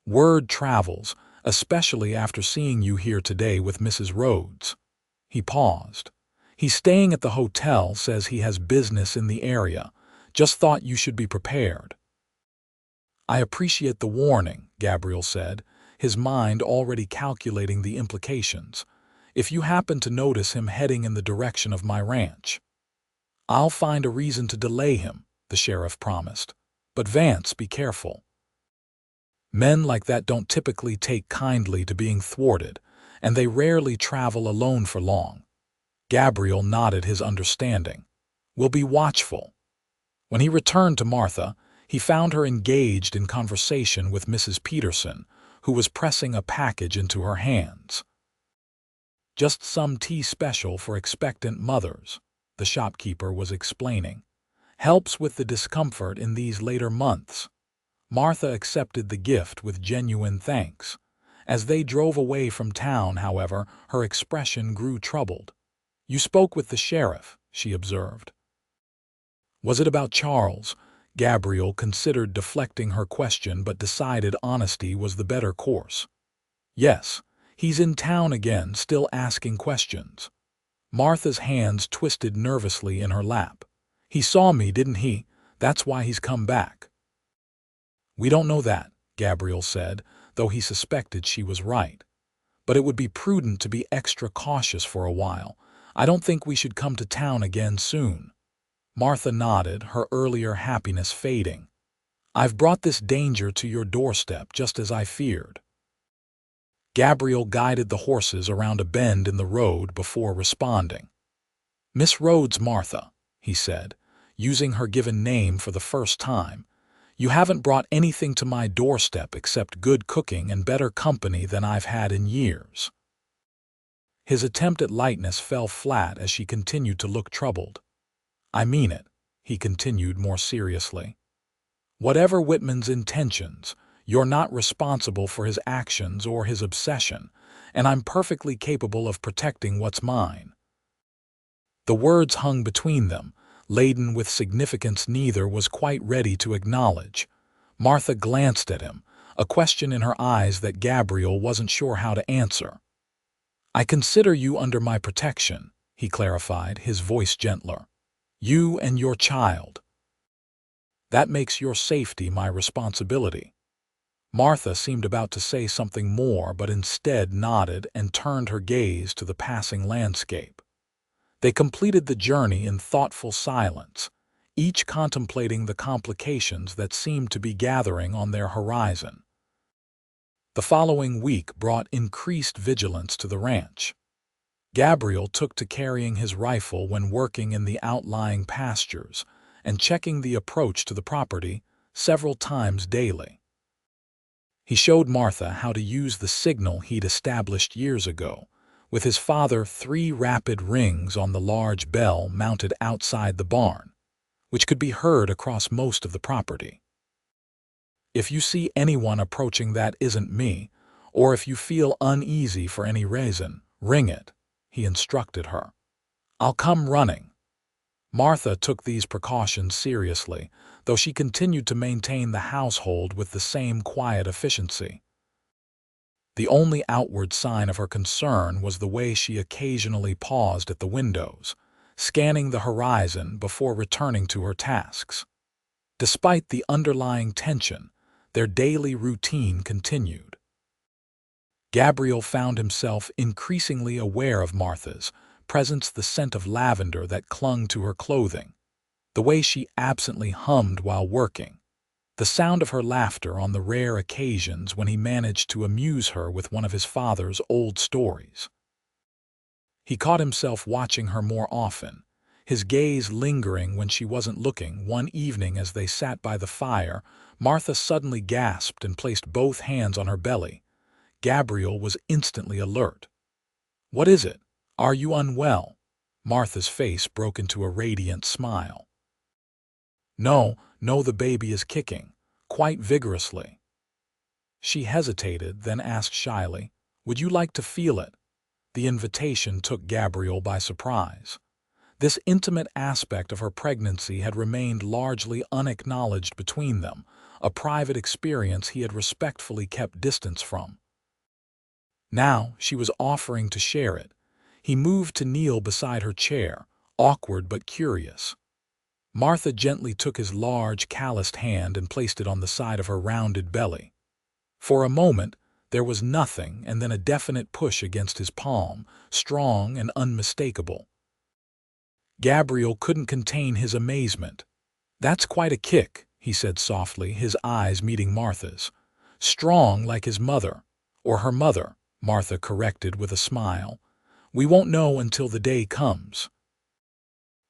Word travels, especially after seeing you here today with Mrs. Rhoades." He paused. "He's staying at the hotel, says he has business in the area. Just thought you should be prepared." "I appreciate the warning," Gabriel said, his mind already calculating the implications. "If you happen to notice him heading in the direction of my ranch." "I'll find a reason to delay him," the sheriff promised. "But Vance, be careful. Men like that don't typically take kindly to being thwarted, and they rarely travel alone for long." Gabriel nodded his understanding. "We'll be watchful." When he returned to Martha, He found her engaged in conversation with Mrs. Peterson, who was pressing a package into her hands. "Just some tea special for expectant mothers," the shopkeeper was explaining. "Helps with the discomfort in these later months." Martha accepted the gift with genuine thanks. As they drove away from town, however, her expression grew troubled. "You spoke with the sheriff," she observed. Was it about Charles? Gabriel considered deflecting her question but decided honesty was the better course. "Yes, he's in town again, still asking questions." Martha's hands twisted nervously in her lap. "He saw me, didn't he? That's why he's come back." "We don't know that," Gabriel said, though he suspected she was right. "But it would be prudent to be extra cautious for a while. I don't think we should come to town again soon." Martha nodded, her earlier happiness fading. "I've brought this danger to your doorstep, just as I feared." Gabriel guided the horses around a bend in the road before responding. "Miss Rhoades, Martha," he said, using her given name for the first time, "you haven't brought anything to my doorstep except good cooking and better company than I've had in years." His attempt at lightness fell flat as she continued to look troubled. "I mean it," he continued more seriously. "Whatever Whitman's intentions, you're not responsible for his actions or his obsession, and I'm perfectly capable of protecting what's mine." The words hung between them, laden with significance neither was quite ready to acknowledge. Martha glanced at him, a question in her eyes that Gabriel wasn't sure how to answer. "I consider you under my protection," he clarified, his voice gentler. "You and your child. That makes your safety my responsibility." Martha seemed about to say something more, but instead nodded and turned her gaze to the passing landscape. They completed the journey in thoughtful silence, each contemplating the complications that seemed to be gathering on their horizon. The following week brought increased vigilance to the ranch. Gabriel took to carrying his rifle when working in the outlying pastures and checking the approach to the property several times daily. He showed Martha how to use the signal he'd established years ago, with his father 3 rapid rings on the large bell mounted outside the barn, which could be heard across most of the property. "If you see anyone approaching that isn't me, or if you feel uneasy for any reason, ring it," he instructed her. "I'll come running." Martha took these precautions seriously, though she continued to maintain the household with the same quiet efficiency. The only outward sign of her concern was the way she occasionally paused at the windows, scanning the horizon before returning to her tasks. Despite the underlying tension, their daily routine continued. Gabriel found himself increasingly aware of Martha's presence, the scent of lavender that clung to her clothing, the way she absently hummed while working, the sound of her laughter on the rare occasions when he managed to amuse her with one of his father's old stories. He caught himself watching her more often, his gaze lingering when she wasn't looking. One evening as they sat by the fire, Martha suddenly gasped and placed both hands on her belly. Gabriel was instantly alert. "What is it? Are you unwell?" Martha's face broke into a radiant smile. No, the baby is kicking, quite vigorously." She hesitated, then asked shyly, "Would you like to feel it?" The invitation took Gabriel by surprise. This intimate aspect of her pregnancy had remained largely unacknowledged between them, a private experience he had respectfully kept distance from. Now she was offering to share it. He moved to kneel beside her chair, awkward but curious. Martha gently took his large, calloused hand and placed it on the side of her rounded belly. For a moment, there was nothing, and then a definite push against his palm, strong and unmistakable. Gabriel couldn't contain his amazement. "That's quite a kick," he said softly, his eyes meeting Martha's. "Strong like his mother, or her mother," Martha corrected with a smile. "We won't know until the day comes."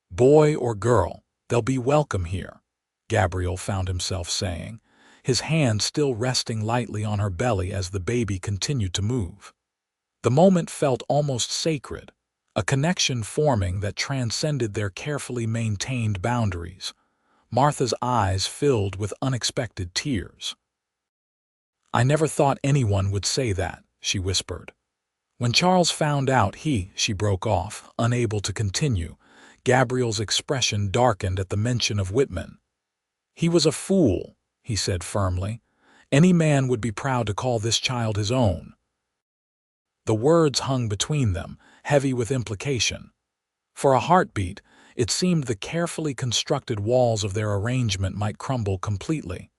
"Boy or girl, they'll be welcome here." Gabriel found himself saying, his hand still resting lightly on her belly as the baby continued to move. The moment felt almost sacred, a connection forming that transcended their carefully maintained boundaries. Martha's eyes filled with unexpected tears. "I never thought anyone would say that," she whispered. When Charles found out she broke off, unable to continue. Gabriel's expression darkened at the mention of Whitman. "He was a fool," he said firmly. "Any man would be proud to call this child his own." The words hung between them, heavy with implication. For a heartbeat, it seemed the carefully constructed walls of their arrangement might crumble completely.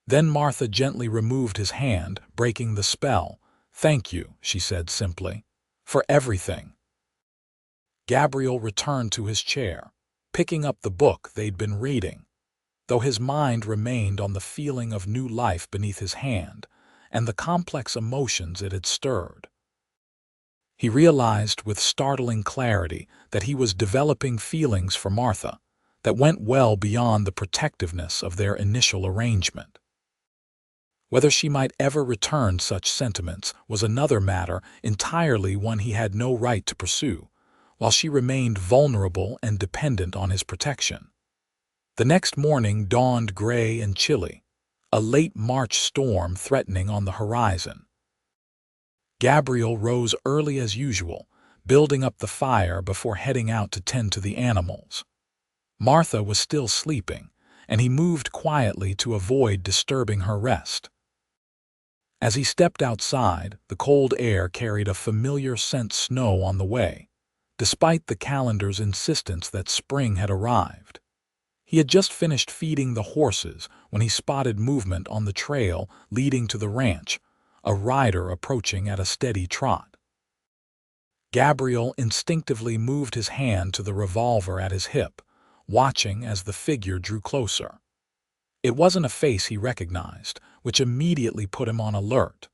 Then Martha gently removed his hand, breaking the spell. "Thank you," she said simply, "for everything." Gabriel returned to his chair, picking up the book they'd been reading, though his mind remained on the feeling of new life beneath his hand and the complex emotions it had stirred. He realized with startling clarity that he was developing feelings for Martha that went well beyond the protectiveness of their initial arrangement. Whether she might ever return such sentiments was another matter, entirely one he had no right to pursue, while she remained vulnerable and dependent on his protection. The next morning dawned gray and chilly, a late March storm threatening on the horizon. Gabriel rose early as usual, building up the fire before heading out to tend to the animals. Martha was still sleeping, and he moved quietly to avoid disturbing her rest. As he stepped outside, the cold air carried a familiar scent: snow on the way, despite the calendar's insistence that spring had arrived. He had just finished feeding the horses when he spotted movement on the trail leading to the ranch, a rider approaching at a steady trot. Gabriel instinctively moved his hand to the revolver at his hip, watching as the figure drew closer. It wasn't a face he recognized, which immediately put him on alert.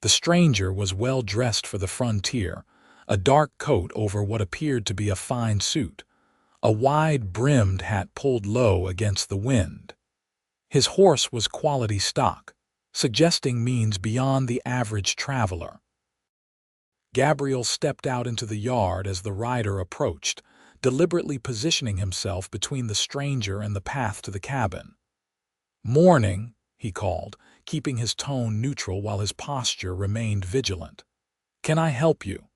The stranger was well dressed for the frontier, a dark coat over what appeared to be a fine suit, a wide-brimmed hat pulled low against the wind. His horse was quality stock, suggesting means beyond the average traveler. Gabriel stepped out into the yard as the rider approached, deliberately positioning himself between the stranger and the path to the cabin. "Morning," he called, keeping his tone neutral while his posture remained vigilant. "Can I help you?"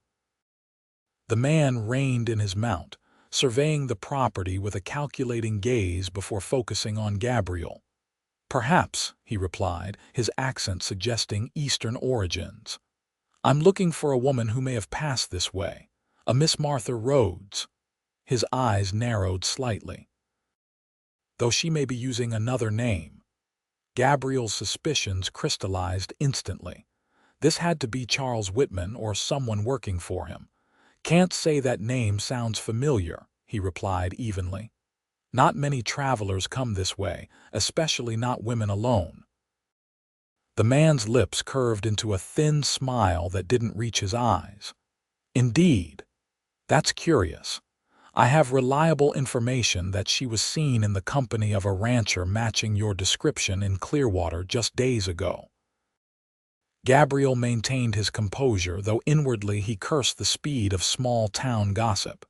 The man reined in his mount, surveying the property with a calculating gaze before focusing on Gabriel. "Perhaps," he replied, his accent suggesting Eastern origins. "I'm looking for a woman who may have passed this way, a Miss Martha Rhoades." His eyes narrowed slightly. "Though she may be using another name." Gabriel's suspicions crystallized instantly. This had to be Charles Whitman or someone working for him. "Can't say that name sounds familiar," he replied evenly. "Not many travelers come this way, especially not women alone." The man's lips curved into a thin smile that didn't reach his eyes. "Indeed. That's curious. I have reliable information that she was seen in the company of a rancher matching your description in Clearwater just days ago." Gabriel maintained his composure, though inwardly he cursed the speed of small-town gossip.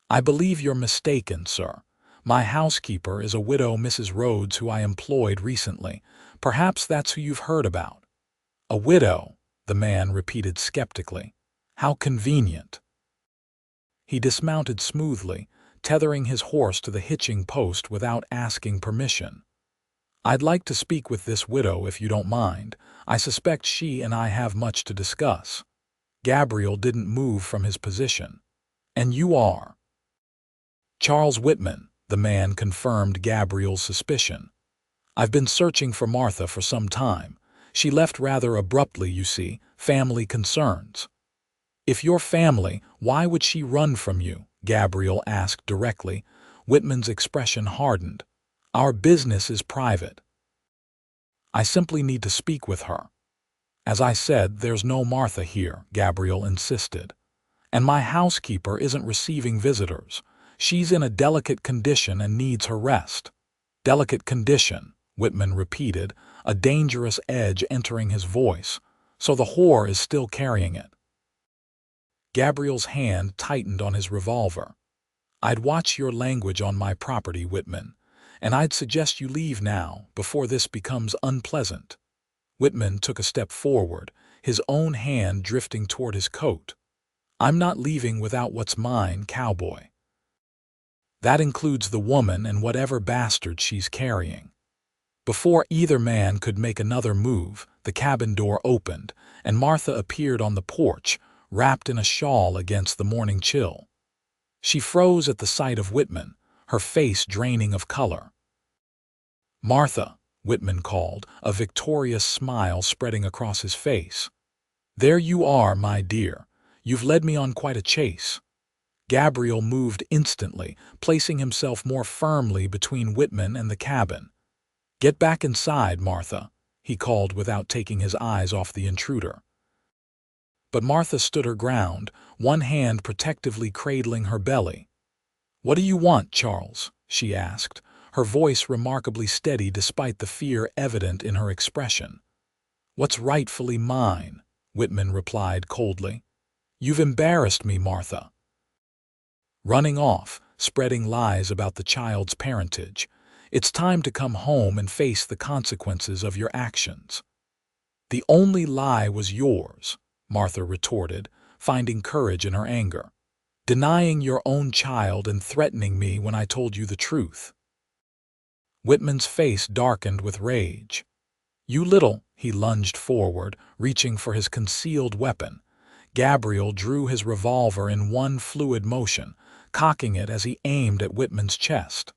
"I believe you're mistaken, sir. My housekeeper is a widow, Mrs. Rhoades, who I employed recently. Perhaps that's who you've heard about." "A widow," the man repeated skeptically. "How convenient." He dismounted smoothly, tethering his horse to the hitching post without asking permission. "I'd like to speak with this widow if you don't mind. I suspect she and I have much to discuss." Gabriel didn't move from his position. "And you are?" "Charles Whitman," the man confirmed Gabriel's suspicion. "I've been searching for Martha for some time. She left rather abruptly, you see, family concerns." "If you're family, why would she run from you?" Gabriel asked directly. Whitman's expression hardened. "Our business is private." "I simply need to speak with her." "As I said, there's no Martha here," Gabriel insisted. "And my housekeeper isn't receiving visitors. She's in a delicate condition and needs her rest." Delicate condition, Whitman repeated, a dangerous edge entering his voice. So the whore is still carrying it. Gabriel's hand tightened on his revolver. I'd watch your language on my property, Whitman, and I'd suggest you leave now, before this becomes unpleasant. Whitman took a step forward, his own hand drifting toward his coat. I'm not leaving without what's mine, Cowboy. That includes the woman and whatever bastard she's carrying. Before either man could make another move, the cabin door opened, and Martha appeared on the porch, wrapped in a shawl against the morning chill. She froze at the sight of Whitman, her face draining of color. "Martha," Whitman called, a victorious smile spreading across his face. "There you are, my dear. You've led me on quite a chase." Gabriel moved instantly, placing himself more firmly between Whitman and the cabin. "Get back inside, Martha," he called without taking his eyes off the intruder. But Martha stood her ground, one hand protectively cradling her belly. "What do you want, Charles?" she asked, her voice remarkably steady despite the fear evident in her expression. "What's rightfully mine?" Whitman replied coldly. "You've embarrassed me, Martha." Running off, spreading lies about the child's parentage. It's time to come home and face the consequences of your actions. "The only lie was yours," Martha retorted, finding courage in her anger. "Denying your own child and threatening me when I told you the truth." Whitman's face darkened with rage. "You little—" He lunged forward, reaching for his concealed weapon. Gabriel drew his revolver in one fluid motion, cocking it as he aimed at Whitman's chest.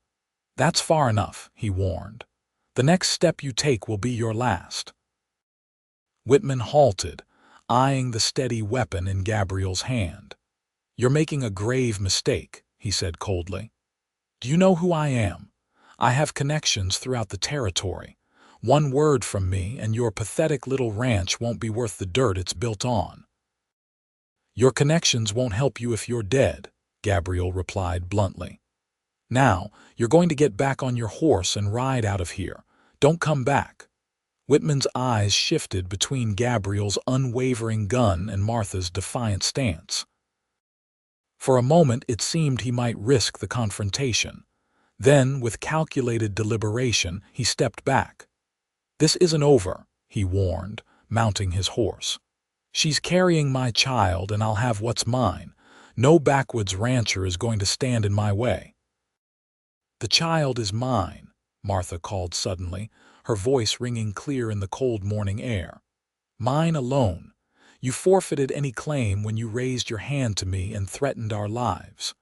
"That's far enough," he warned. "The next step you take will be your last." Whitman halted, eyeing the steady weapon in Gabriel's hand. "You're making a grave mistake," he said coldly. "Do you know who I am? I have connections throughout the territory. One word from me and your pathetic little ranch won't be worth the dirt it's built on." "Your connections won't help you if you're dead," Gabriel replied bluntly. "Now, you're going to get back on your horse and ride out of here. Don't come back." Whitman's eyes shifted between Gabriel's unwavering gun and Martha's defiant stance. For a moment it seemed he might risk the confrontation. Then, with calculated deliberation, he stepped back. "This isn't over," he warned, mounting his horse. "She's carrying my child and I'll have what's mine. No backwoods rancher is going to stand in my way." "The child is mine," Martha called suddenly, her voice ringing clear in the cold morning air. "Mine alone. You forfeited any claim when you raised your hand to me and threatened our lives."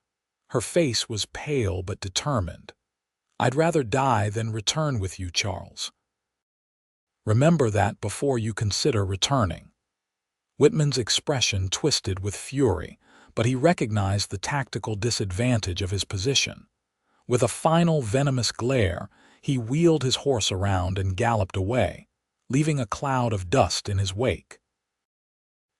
Her face was pale but determined. "I'd rather die than return with you, Charles. Remember that before you consider returning." Whitman's expression twisted with fury, but he recognized the tactical disadvantage of his position. With a final venomous glare, he wheeled his horse around and galloped away, leaving a cloud of dust in his wake.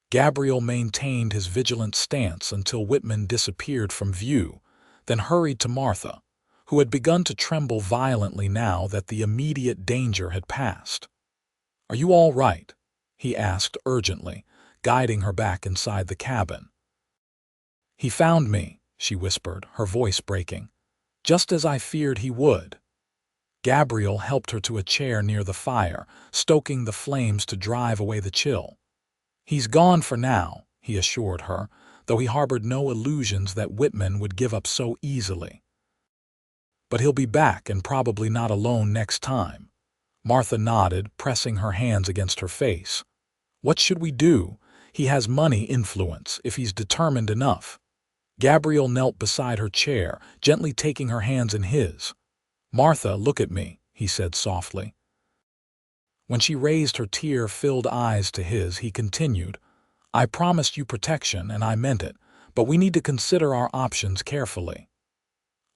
Gabriel maintained his vigilant stance until Whitman disappeared from view, then hurried to Martha, who had begun to tremble violently now that the immediate danger had passed. "Are you all right?" he asked urgently, guiding her back inside the cabin. "He found me," she whispered, her voice breaking. "Just as I feared he would." Gabriel helped her to a chair near the fire, stoking the flames to drive away the chill. "He's gone for now," he assured her, though he harbored no illusions that Whitman would give up so easily. "But he'll be back and probably not alone next time." Martha nodded, pressing her hands against her face. "What should we do? He has money influence, if he's determined enough." Gabriel knelt beside her chair, gently taking her hands in his. "Martha, look at me," he said softly. When she raised her tear-filled eyes to his, he continued, "I promised you protection, and I meant it, but we need to consider our options carefully."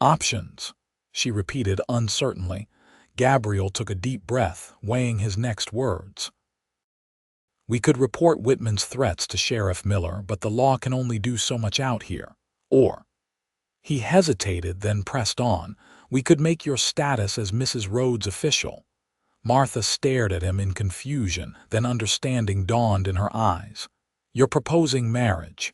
"Options?" she repeated uncertainly. Gabriel took a deep breath, weighing his next words. "We could report Whitman's threats to Sheriff Miller, but the law can only do so much out here. Or—" He hesitated, then pressed on, We could make your status as Mrs. Rhoades official." Martha stared at him in confusion, then understanding dawned in her eyes. "You're proposing marriage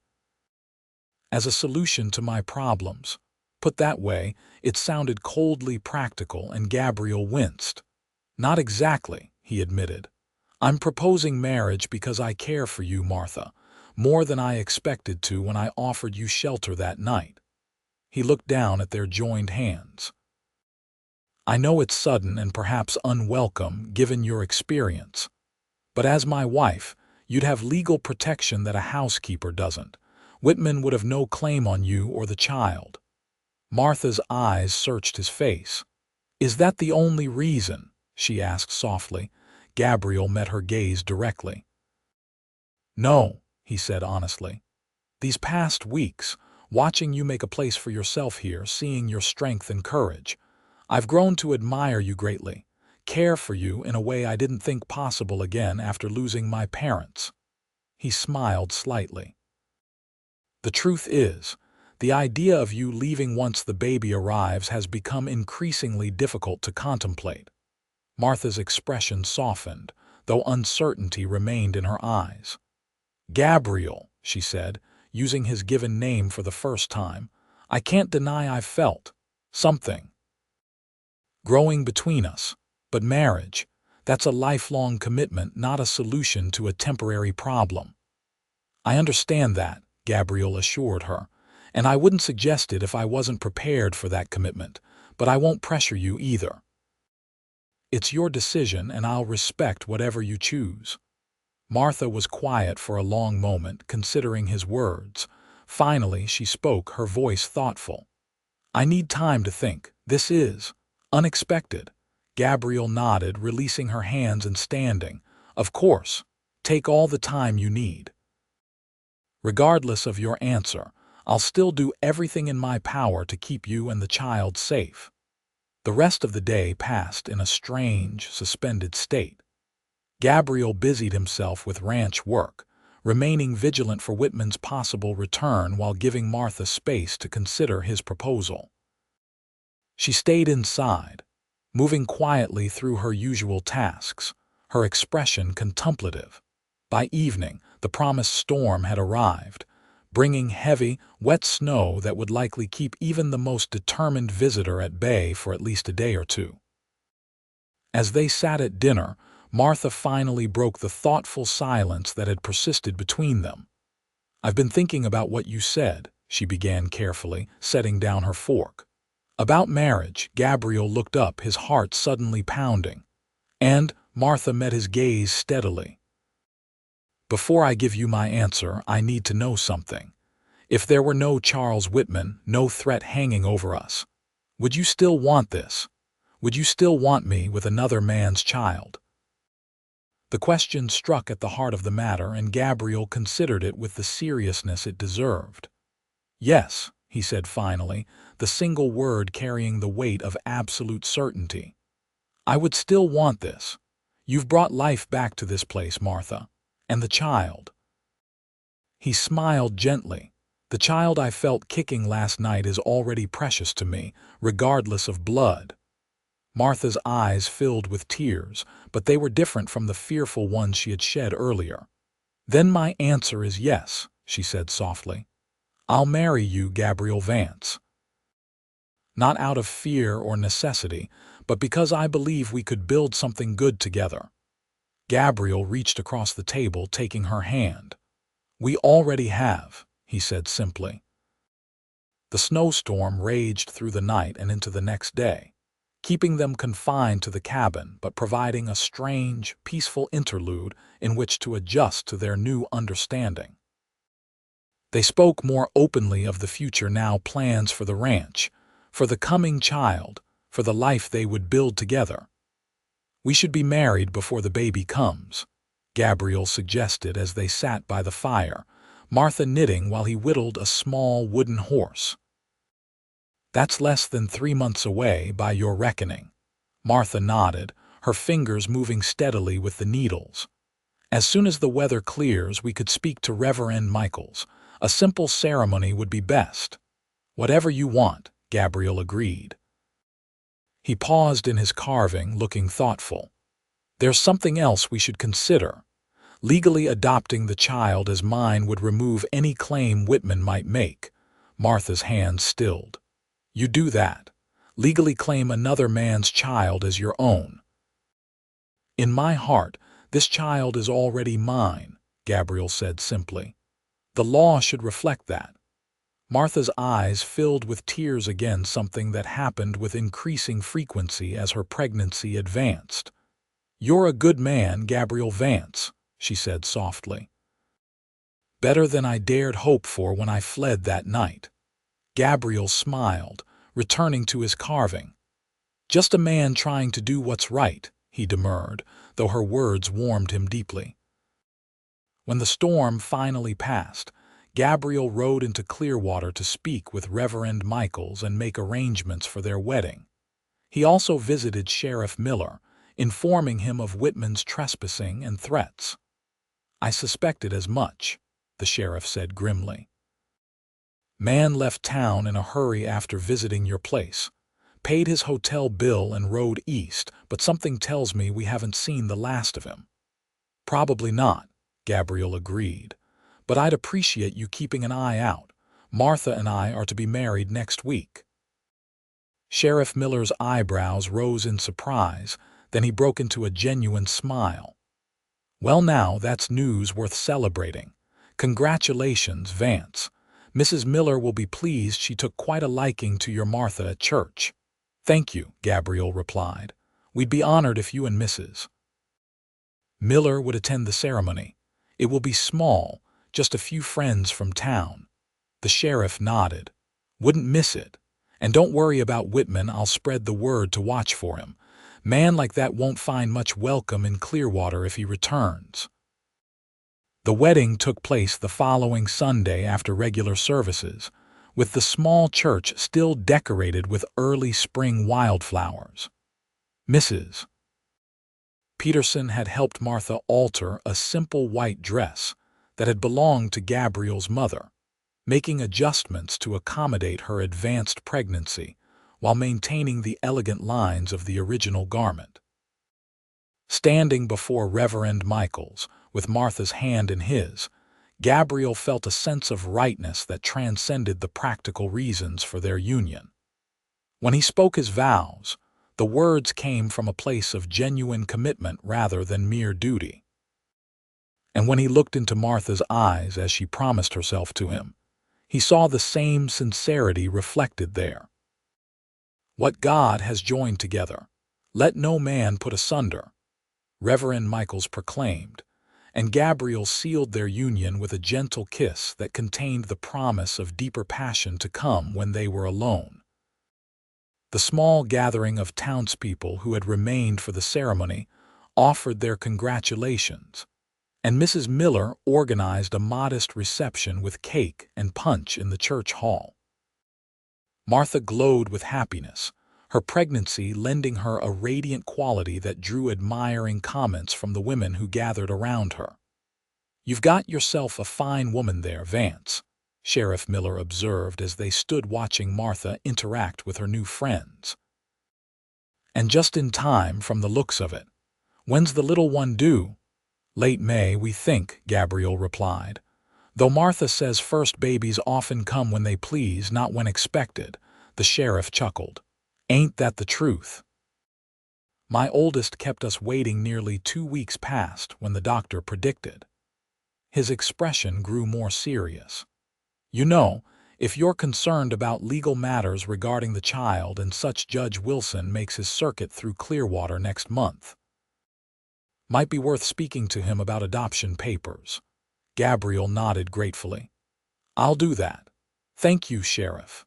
as a solution to my problems." Put that way, it sounded coldly practical, and Gabriel winced. "Not exactly," he admitted. "I'm proposing marriage because I care for you, Martha, more than I expected to when I offered you shelter that night." He looked down at their joined hands. "I know it's sudden and perhaps unwelcome, given your experience. But as my wife, you'd have legal protection that a housekeeper doesn't. Whitman would have no claim on you or the child." Martha's eyes searched his face. "Is that the only reason?" she asked softly. Gabriel met her gaze directly. "No," he said honestly. "These past weeks, watching you make a place for yourself here, seeing your strength and courage, I've grown to admire you greatly, care for you in a way I didn't think possible again after losing my parents." He smiled slightly. "The truth is, the idea of you leaving once the baby arrives has become increasingly difficult to contemplate." Martha's expression softened, though uncertainty remained in her eyes. "Gabriel," she said, using his given name for the first time, "I can't deny I've felt something growing between us. But marriage, that's a lifelong commitment, not a solution to a temporary problem." "I understand that," Gabriel assured her, "and I wouldn't suggest it if I wasn't prepared for that commitment, but I won't pressure you either. It's your decision, and I'll respect whatever you choose." Martha was quiet for a long moment, considering his words. Finally, she spoke, her voice thoughtful. "I need time to think. This is unexpected." Gabriel nodded, releasing her hands and standing. "Of course, take all the time you need. Regardless of your answer, I'll still do everything in my power to keep you and the child safe." The rest of the day passed in a strange, suspended state. Gabriel busied himself with ranch work, remaining vigilant for Whitman's possible return while giving Martha space to consider his proposal. She stayed inside, moving quietly through her usual tasks, her expression contemplative. By evening, the promised storm had arrived, bringing heavy, wet snow that would likely keep even the most determined visitor at bay for at least a day or two. As they sat at dinner, Martha finally broke the thoughtful silence that had persisted between them. "I've been thinking about what you said," she began carefully, setting down her fork. "About marriage." Gabriel looked up, his heart suddenly pounding. "And," Martha met his gaze steadily, "before I give you my answer, I need to know something. If there were no Charles Whitman, no threat hanging over us, would you still want this? Would you still want me with another man's child?" The question struck at the heart of the matter, and Gabriel considered it with the seriousness it deserved. "Yes," he said finally, the single word carrying the weight of absolute certainty. "I would still want this. You've brought life back to this place, Martha. And the child." He smiled gently. "The child I felt kicking last night is already precious to me, regardless of blood." Martha's eyes filled with tears, but they were different from the fearful ones she had shed earlier. "Then my answer is yes," she said softly. "I'll marry you, Gabriel Vance. Not out of fear or necessity, but because I believe we could build something good together." Gabriel reached across the table, taking her hand. "We already have," he said simply. The snowstorm raged through the night and into the next day, keeping them confined to the cabin but providing a strange, peaceful interlude in which to adjust to their new understanding. They spoke more openly of the future now, plans for the ranch, for the coming child, for the life they would build together. "We should be married before the baby comes," Gabriel suggested as they sat by the fire, Martha knitting while he whittled a small wooden horse. "That's less than 3 months away by your reckoning." Martha nodded, her fingers moving steadily with the needles. "As soon as the weather clears, we could speak to Reverend Michaels. A simple ceremony would be best." "Whatever you want," Gabriel agreed. He paused in his carving, looking thoughtful. There's something else we should consider. Legally adopting the child as mine would remove any claim Whitman might make. Martha's hand stilled. You do that. Legally claim another man's child as your own. In my heart, this child is already mine, Gabriel said simply. The law should reflect that. Martha's eyes filled with tears again, something that happened with increasing frequency as her pregnancy advanced. You're a good man, Gabriel Vance, she said softly. Better than I dared hope for when I fled that night. Gabriel smiled, returning to his carving. Just a man trying to do what's right, he demurred, though her words warmed him deeply. When the storm finally passed, Gabriel rode into Clearwater to speak with Reverend Michaels and make arrangements for their wedding. He also visited Sheriff Miller, informing him of Whitman's trespassing and threats. I suspected as much, the sheriff said grimly. Man left town in a hurry after visiting your place, paid his hotel bill and rode east, but something tells me we haven't seen the last of him. Probably not, Gabriel agreed. But I'd appreciate you keeping an eye out. Martha and I are to be married next week. Sheriff Miller's eyebrows rose in surprise, then he broke into a genuine smile. Well now, that's news worth celebrating. Congratulations, Vance. Mrs. Miller will be pleased. She took quite a liking to your Martha at church. Thank you, Gabriel replied. We'd be honored if you and Mrs. Miller would attend the ceremony. It will be small, just a few friends from town. The sheriff nodded. Wouldn't miss it. And don't worry about Whitman, I'll spread the word to watch for him. Man like that won't find much welcome in Clearwater if he returns. The wedding took place the following Sunday after regular services, with the small church still decorated with early spring wildflowers. Mrs. Peterson had helped Martha alter a simple white dress that had belonged to Gabriel's mother, making adjustments to accommodate her advanced pregnancy while maintaining the elegant lines of the original garment. Standing before Reverend Michaels, with Martha's hand in his, Gabriel felt a sense of rightness that transcended the practical reasons for their union. When he spoke his vows, the words came from a place of genuine commitment rather than mere duty. And when he looked into Martha's eyes as she promised herself to him, he saw the same sincerity reflected there. What God has joined together, let no man put asunder, Reverend Michaels proclaimed, and Gabriel sealed their union with a gentle kiss that contained the promise of deeper passion to come when they were alone. The small gathering of townspeople who had remained for the ceremony offered their congratulations, and Mrs. Miller organized a modest reception with cake and punch in the church hall. Martha glowed with happiness, her pregnancy lending her a radiant quality that drew admiring comments from the women who gathered around her. You've got yourself a fine woman there, Vance, Sheriff Miller observed as they stood watching Martha interact with her new friends. And just in time from the looks of it. When's the little one due? Late May, we think, Gabriel replied. Though Martha says first babies often come when they please, not when expected, the sheriff chuckled. Ain't that the truth? My oldest kept us waiting nearly 2 weeks past when the doctor predicted. His expression grew more serious. You know, if you're concerned about legal matters regarding the child and such, Judge Wilson makes his circuit through Clearwater next month. Might be worth speaking to him about adoption papers. Gabriel nodded gratefully. I'll do that. Thank you, Sheriff.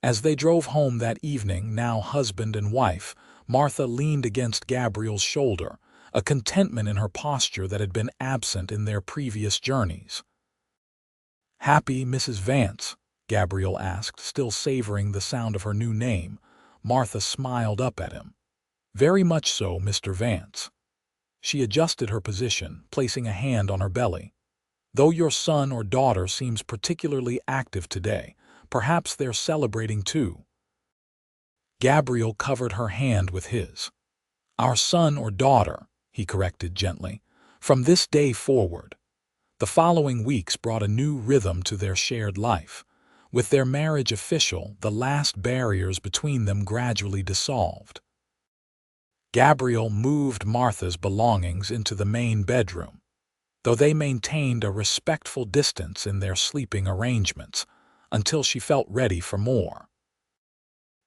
As they drove home that evening, now husband and wife, Martha leaned against Gabriel's shoulder, a contentment in her posture that had been absent in their previous journeys. Happy, Mrs. Vance? Gabriel asked, still savoring the sound of her new name. Martha smiled up at him. Very much so, Mr. Vance. She adjusted her position, placing a hand on her belly. Though your son or daughter seems particularly active today, perhaps they're celebrating too. Gabriel covered her hand with his. "Our son or daughter," he corrected gently, "from this day forward." The following weeks brought a new rhythm to their shared life. With their marriage official, the last barriers between them gradually dissolved. Gabriel moved Martha's belongings into the main bedroom, though they maintained a respectful distance in their sleeping arrangements until she felt ready for more.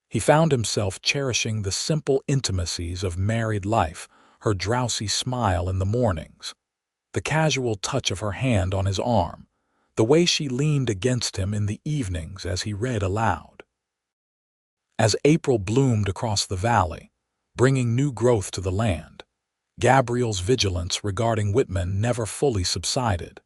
He found himself cherishing the simple intimacies of married life, her drowsy smile in the mornings, the casual touch of her hand on his arm, the way she leaned against him in the evenings as he read aloud. As April bloomed across the valley, bringing new growth to the land, Gabriel's vigilance regarding Whitman never fully subsided.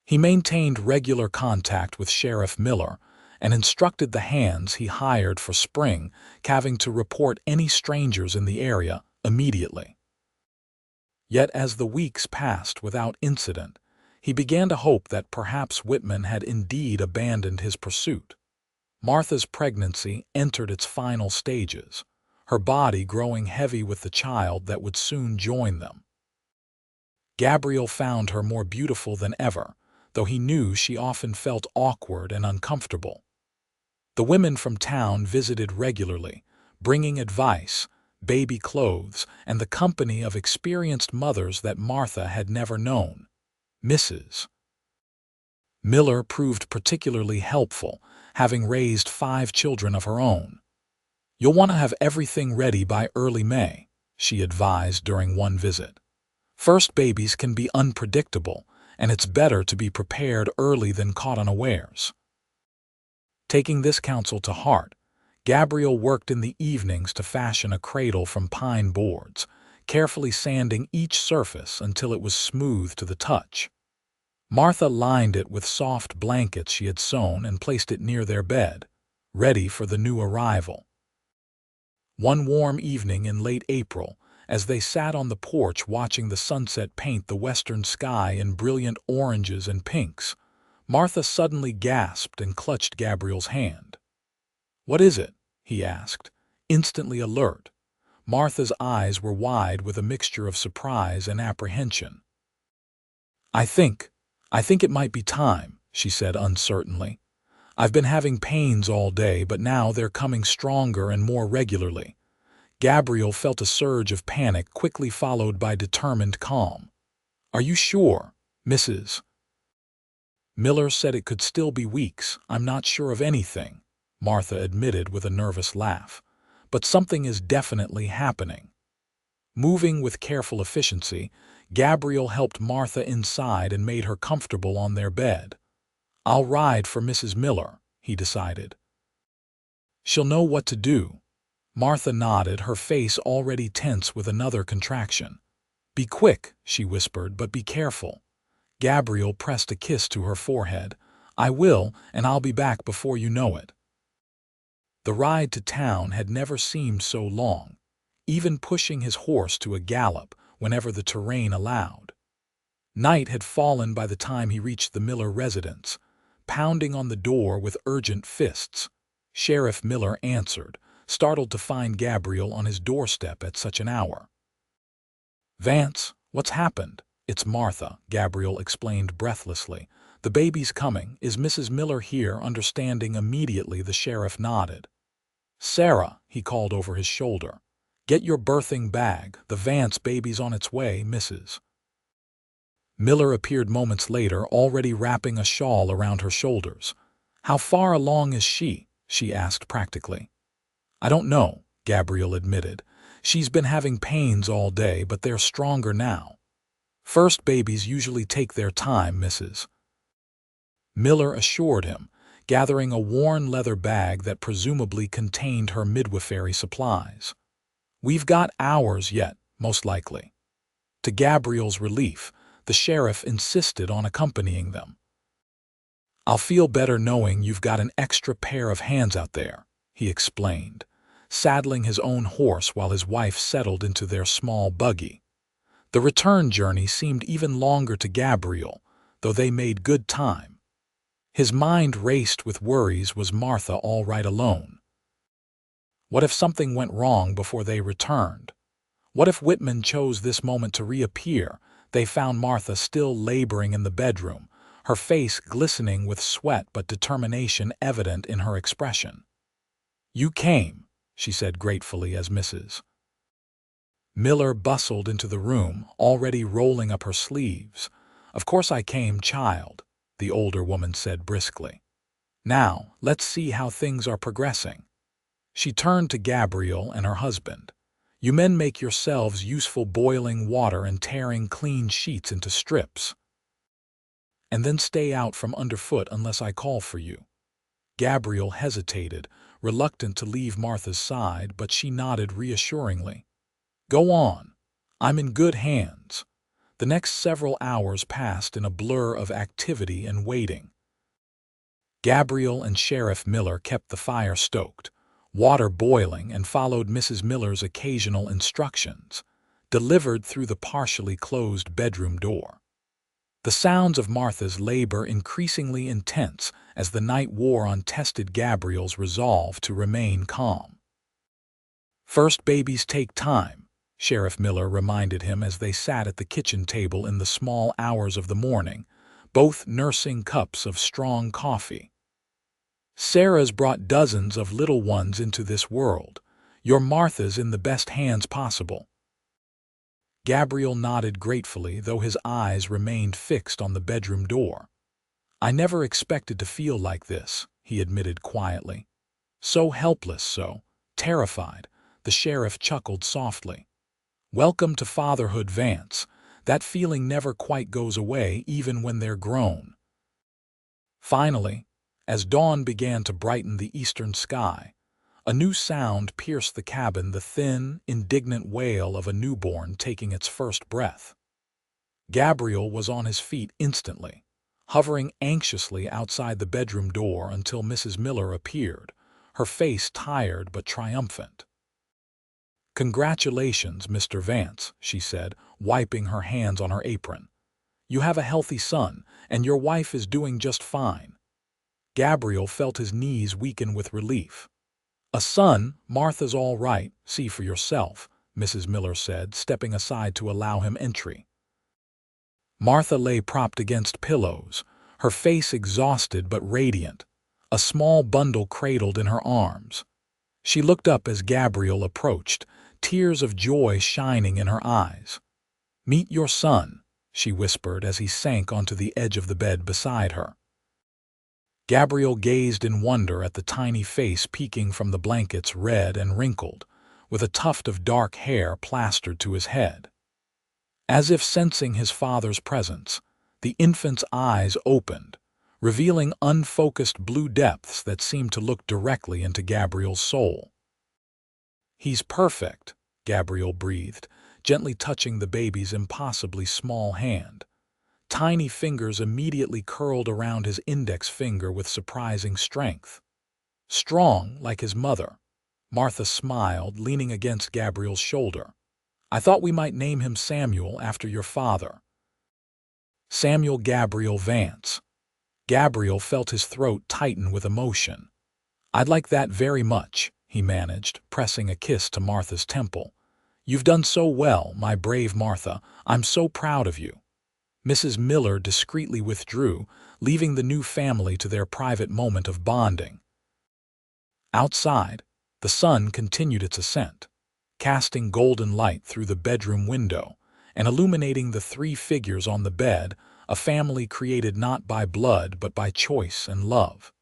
He maintained regular contact with Sheriff Miller and instructed the hands he hired for spring calving to report any strangers in the area immediately. Yet as the weeks passed without incident, he began to hope that perhaps Whitman had indeed abandoned his pursuit. Martha's pregnancy entered its final stages, her body growing heavy with the child that would soon join them. Gabriel found her more beautiful than ever, though he knew she often felt awkward and uncomfortable. The women from town visited regularly, bringing advice, baby clothes, and the company of experienced mothers that Martha had never known. Mrs. Miller proved particularly helpful, having raised 5 children of her own. "You'll want to have everything ready by early May," she advised during one visit. "First babies can be unpredictable, and it's better to be prepared early than caught unawares." Taking this counsel to heart, Gabriel worked in the evenings to fashion a cradle from pine boards, carefully sanding each surface until it was smooth to the touch. Martha lined it with soft blankets she had sewn and placed it near their bed, ready for the new arrival. One warm evening in late April, as they sat on the porch watching the sunset paint the western sky in brilliant oranges and pinks, Martha suddenly gasped and clutched Gabriel's hand. "What is it?" he asked, instantly alert. Martha's eyes were wide with a mixture of surprise and apprehension. I think it might be time," she said uncertainly. "I've been having pains all day, but now they're coming stronger and more regularly." Gabriel felt a surge of panic quickly followed by determined calm. "Are you sure, Mrs. Miller said it could still be weeks. I'm not sure of anything," Martha admitted with a nervous laugh. "But something is definitely happening." Moving with careful efficiency, Gabriel helped Martha inside and made her comfortable on their bed. "I'll ride for Mrs. Miller," he decided. "She'll know what to do." Martha nodded, her face already tense with another contraction. "Be quick," she whispered, "but be careful." Gabriel pressed a kiss to her forehead. "I will, and I'll be back before you know it." The ride to town had never seemed so long, even pushing his horse to a gallop whenever the terrain allowed. Night had fallen by the time he reached the Miller residence, pounding on the door with urgent fists. Sheriff Miller answered, startled to find Gabriel on his doorstep at such an hour. "Vance, what's happened?" "It's Martha," Gabriel explained breathlessly. "The baby's coming. Is Mrs. Miller here?" Understanding immediately, the sheriff nodded. "Sarah," he called over his shoulder, "get your birthing bag. The Vance baby's on its way." Mrs. Miller appeared moments later, already wrapping a shawl around her shoulders. "How far along is she?" she asked practically. "I don't know," Gabriel admitted. "She's been having pains all day, but they're stronger now. First babies usually take their time," Mrs. Miller assured him, gathering a worn leather bag that presumably contained her midwifery supplies. "We've got hours yet, most likely." To Gabriel's relief, the sheriff insisted on accompanying them. "I'll feel better knowing you've got an extra pair of hands out there," he explained, saddling his own horse while his wife settled into their small buggy. The return journey seemed even longer to Gabriel, though they made good time. His mind raced with worries. Was Martha all right alone? What if something went wrong before they returned? What if Whitman chose this moment to reappear? They found Martha still laboring in the bedroom, her face glistening with sweat but determination evident in her expression. "You came," she said gratefully as Mrs. Miller bustled into the room, already rolling up her sleeves. "Of course I came, child," the older woman said briskly. "Now, let's see how things are progressing." She turned to Gabriel and her husband. "You men make yourselves useful boiling water and tearing clean sheets into strips. And then stay out from underfoot unless I call for you." Gabriel hesitated, reluctant to leave Martha's side, but she nodded reassuringly. "Go on. I'm in good hands." The next several hours passed in a blur of activity and waiting. Gabriel and Sheriff Miller kept the fire stoked, water boiling, and followed Mrs. Miller's occasional instructions, delivered through the partially closed bedroom door. The sounds of Martha's labor increasingly intense as the night wore on tested Gabriel's resolve to remain calm. "First babies take time," Sheriff Miller reminded him as they sat at the kitchen table in the small hours of the morning, both nursing cups of strong coffee. "Sarah's brought dozens of little ones into this world. Your Martha's in the best hands possible." Gabriel nodded gratefully, though his eyes remained fixed on the bedroom door. "I never expected to feel like this," he admitted quietly. "So helpless, so terrified." The sheriff chuckled softly. "Welcome to fatherhood, Vance. That feeling never quite goes away even when they're grown." Finally, as dawn began to brighten the eastern sky, a new sound pierced the cabin, the thin, indignant wail of a newborn taking its first breath. Gabriel was on his feet instantly, hovering anxiously outside the bedroom door until Mrs. Miller appeared, her face tired but triumphant. "Congratulations, Mr. Vance," she said, wiping her hands on her apron. "You have a healthy son, and your wife is doing just fine." Gabriel felt his knees weaken with relief. "A son, Martha's all right, see for yourself," Mrs. Miller said, stepping aside to allow him entry. Martha lay propped against pillows, her face exhausted but radiant, a small bundle cradled in her arms. She looked up as Gabriel approached, tears of joy shining in her eyes. "Meet your son," she whispered as he sank onto the edge of the bed beside her. Gabriel gazed in wonder at the tiny face peeking from the blankets, red and wrinkled, with a tuft of dark hair plastered to his head. As if sensing his father's presence, the infant's eyes opened, revealing unfocused blue depths that seemed to look directly into Gabriel's soul. "He's perfect," Gabriel breathed, gently touching the baby's impossibly small hand. Tiny fingers immediately curled around his index finger with surprising strength. "Strong, like his mother." Martha smiled, leaning against Gabriel's shoulder. "I thought we might name him Samuel after your father." "Samuel Gabriel Vance." Gabriel felt his throat tighten with emotion. "I'd like that very much," he managed, pressing a kiss to Martha's temple. "You've done so well, my brave Martha. I'm so proud of you." Mrs. Miller discreetly withdrew, leaving the new family to their private moment of bonding. Outside, the sun continued its ascent, casting golden light through the bedroom window and illuminating the three figures on the bed, a family created not by blood but by choice and love.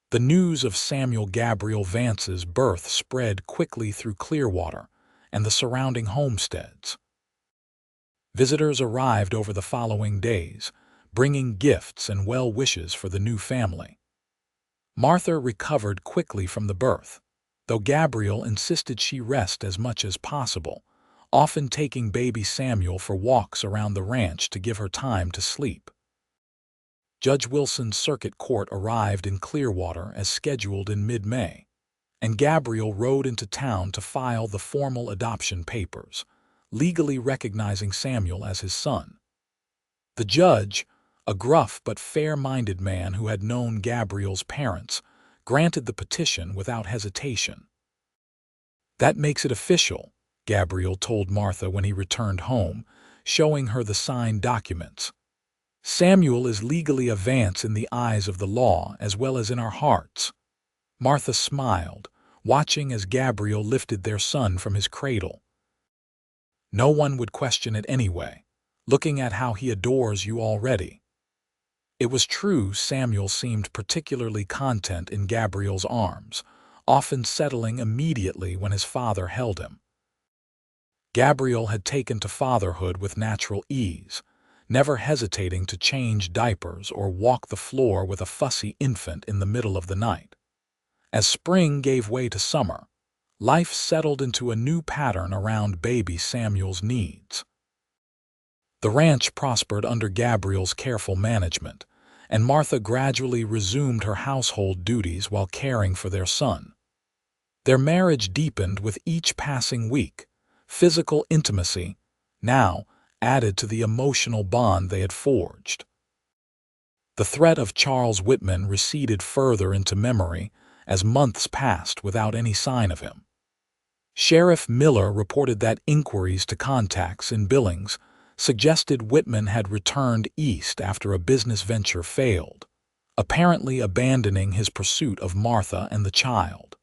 The news of Samuel Gabriel Vance's birth spread quickly through Clearwater and the surrounding homesteads. Visitors arrived over the following days, bringing gifts and well wishes for the new family. Martha recovered quickly from the birth, though Gabriel insisted she rest as much as possible, often taking baby Samuel for walks around the ranch to give her time to sleep. Judge Wilson's circuit court arrived in Clearwater as scheduled in mid-May, and Gabriel rode into town to file the formal adoption papers, legally recognizing Samuel as his son. The judge, a gruff but fair-minded man who had known Gabriel's parents, granted the petition without hesitation. "That makes it official," Gabriel told Martha when he returned home, showing her the signed documents. "Samuel is legally a Vance in the eyes of the law as well as in our hearts." Martha smiled, watching as Gabriel lifted their son from his cradle. "No one would question it anyway, looking at how he adores you already." It was true Samuel seemed particularly content in Gabriel's arms, often settling immediately when his father held him. Gabriel had taken to fatherhood with natural ease, never hesitating to change diapers or walk the floor with a fussy infant in the middle of the night. As spring gave way to summer, life settled into a new pattern around baby Samuel's needs. The ranch prospered under Gabriel's careful management, and Martha gradually resumed her household duties while caring for their son. Their marriage deepened with each passing week, physical intimacy, now, added to the emotional bond they had forged. The threat of Charles Whitman receded further into memory as months passed without any sign of him. Sheriff Miller reported that inquiries to contacts in Billings suggested Whitman had returned east after a business venture failed, apparently abandoning his pursuit of Martha and the child.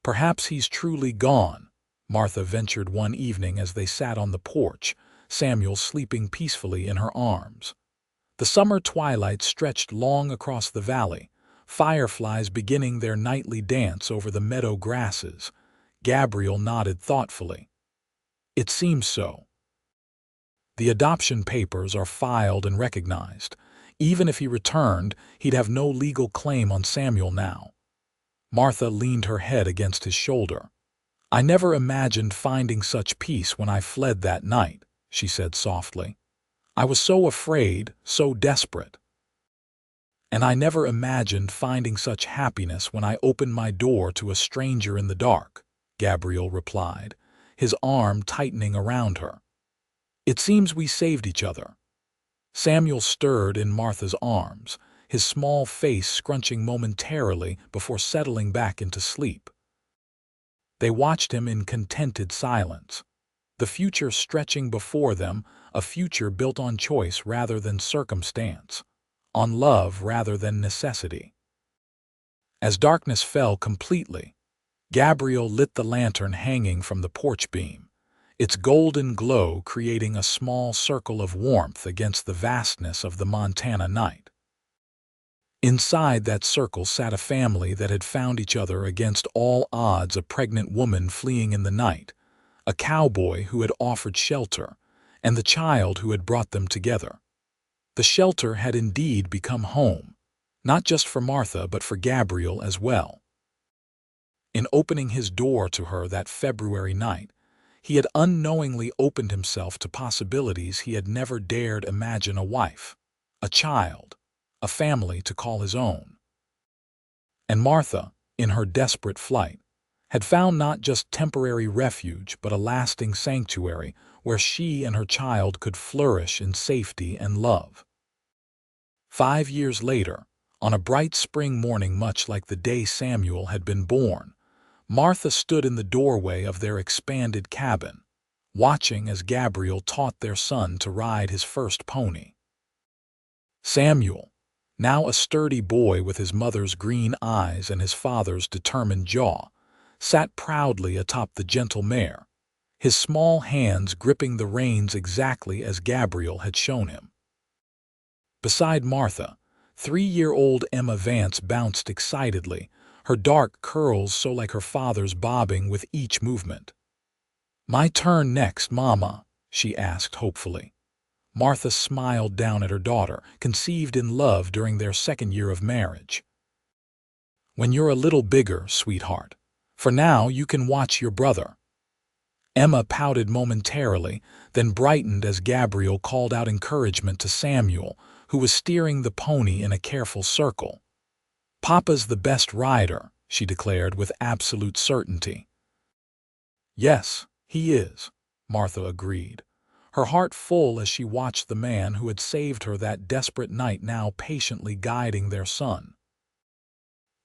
"Perhaps he's truly gone," Martha ventured one evening as they sat on the porch, Samuel sleeping peacefully in her arms. The summer twilight stretched long across the valley, fireflies beginning their nightly dance over the meadow grasses. Gabriel nodded thoughtfully. "It seems so. The adoption papers are filed and recognized. Even if he returned, he'd have no legal claim on Samuel now." Martha leaned her head against his shoulder. "I never imagined finding such peace when I fled that night," she said softly. "I was so afraid, so desperate. And I never imagined finding such happiness when I opened my door to a stranger in the dark," Gabriel replied, his arm tightening around her. "It seems we saved each other." Samuel stirred in Martha's arms, his small face scrunching momentarily before settling back into sleep. They watched him in contented silence, the future stretching before them, a future built on choice rather than circumstance, on love rather than necessity. As darkness fell completely, Gabriel lit the lantern hanging from the porch beam, its golden glow creating a small circle of warmth against the vastness of the Montana night. Inside that circle sat a family that had found each other against all odds, a pregnant woman fleeing in the night, a cowboy who had offered shelter, and the child who had brought them together. The shelter had indeed become home, not just for Martha but for Gabriel as well. In opening his door to her that February night, he had unknowingly opened himself to possibilities he had never dared imagine: a wife, a child, a family to call his own. And Martha, in her desperate flight, had found not just temporary refuge but a lasting sanctuary where she and her child could flourish in safety and love. 5 years later, on a bright spring morning much like the day Samuel had been born, Martha stood in the doorway of their expanded cabin, watching as Gabriel taught their son to ride his first pony. Samuel, now a sturdy boy with his mother's green eyes and his father's determined jaw, sat proudly atop the gentle mare, his small hands gripping the reins exactly as Gabriel had shown him. Beside Martha, 3-year-old Emma Vance bounced excitedly, her dark curls so like her father's bobbing with each movement. "My turn next, Mama," she asked hopefully. Martha smiled down at her daughter, conceived in love during their 2nd year of marriage. "When you're a little bigger, sweetheart. For now you can watch your brother." Emma pouted momentarily, then brightened as Gabriel called out encouragement to Samuel, who was steering the pony in a careful circle. "Papa's the best rider," she declared with absolute certainty. "Yes, he is," Martha agreed, her heart full as she watched the man who had saved her that desperate night now patiently guiding their son.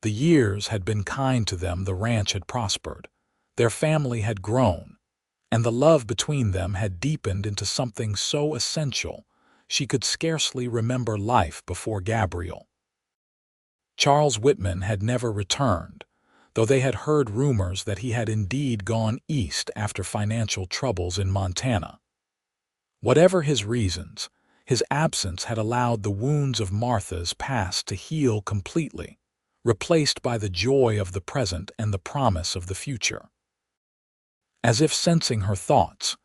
The years had been kind to them, the ranch had prospered. Their family had grown, and the love between them had deepened into something so essential she could scarcely remember life before Gabriel. Charles Whitman had never returned, though they had heard rumors that he had indeed gone east after financial troubles in Montana. Whatever his reasons, his absence had allowed the wounds of Martha's past to heal completely, replaced by the joy of the present and the promise of the future. As if sensing her thoughts,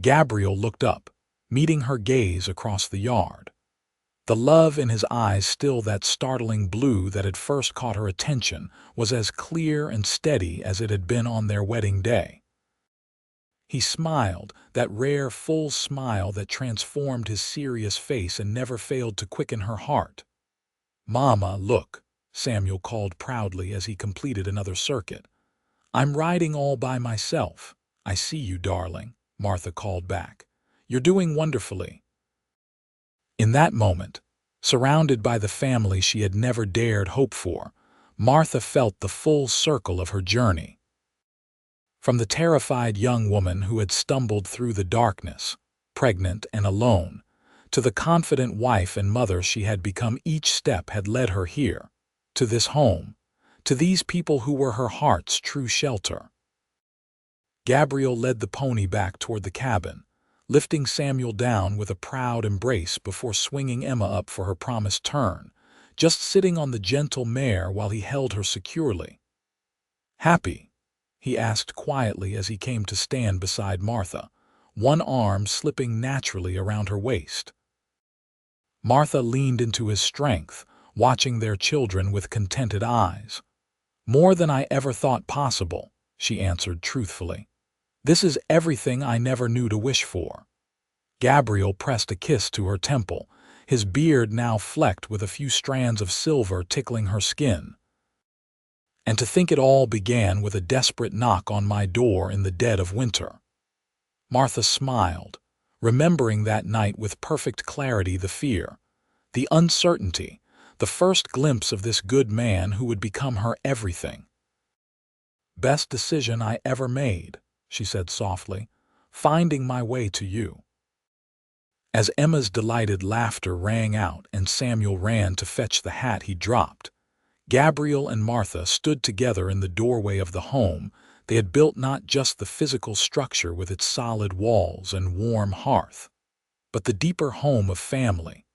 Gabriel looked up, meeting her gaze across the yard. The love in his eyes, still that startling blue that had first caught her attention, was as clear and steady as it had been on their wedding day. He smiled, that rare, full smile that transformed his serious face and never failed to quicken her heart. "Mama, look," Samuel called proudly as he completed another circuit. "I'm riding all by myself." "I see you, darling," Martha called back. "You're doing wonderfully." In that moment, surrounded by the family she had never dared hope for, Martha felt the full circle of her journey. From the terrified young woman who had stumbled through the darkness, pregnant and alone, to the confident wife and mother she had become, each step had led her here, to this home, to these people who were her heart's true shelter. Gabriel led the pony back toward the cabin, lifting Samuel down with a proud embrace before swinging Emma up for her promised turn, just sitting on the gentle mare while he held her securely. "Happy?" he asked quietly as he came to stand beside Martha, one arm slipping naturally around her waist. Martha leaned into his strength, watching their children with contented eyes. "More than I ever thought possible," she answered truthfully. "This is everything I never knew to wish for." Gabriel pressed a kiss to her temple, his beard now flecked with a few strands of silver tickling her skin. "And to think it all began with a desperate knock on my door in the dead of winter." Martha smiled, remembering that night with perfect clarity, the fear, the uncertainty, the first glimpse of this good man who would become her everything. "Best decision I ever made," she said softly, "finding my way to you." As Emma's delighted laughter rang out and Samuel ran to fetch the hat he dropped, Gabriel and Martha stood together in the doorway of the home they had built, not just the physical structure with its solid walls and warm hearth, but the deeper home of family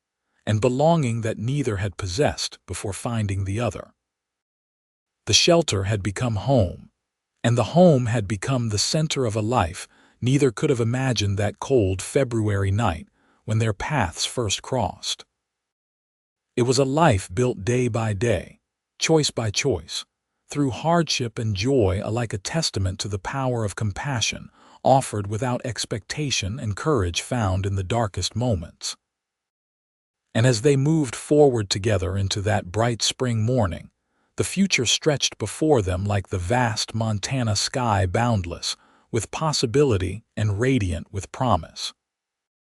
and belonging that neither had possessed before finding the other. The shelter had become home, and the home had become the center of a life neither could have imagined that cold February night when their paths first crossed. It was a life built day by day, choice by choice, through hardship and joy, alike a testament to the power of compassion offered without expectation and courage found in the darkest moments. And as they moved forward together into that bright spring morning, the future stretched before them like the vast Montana sky, boundless with possibility and radiant with promise.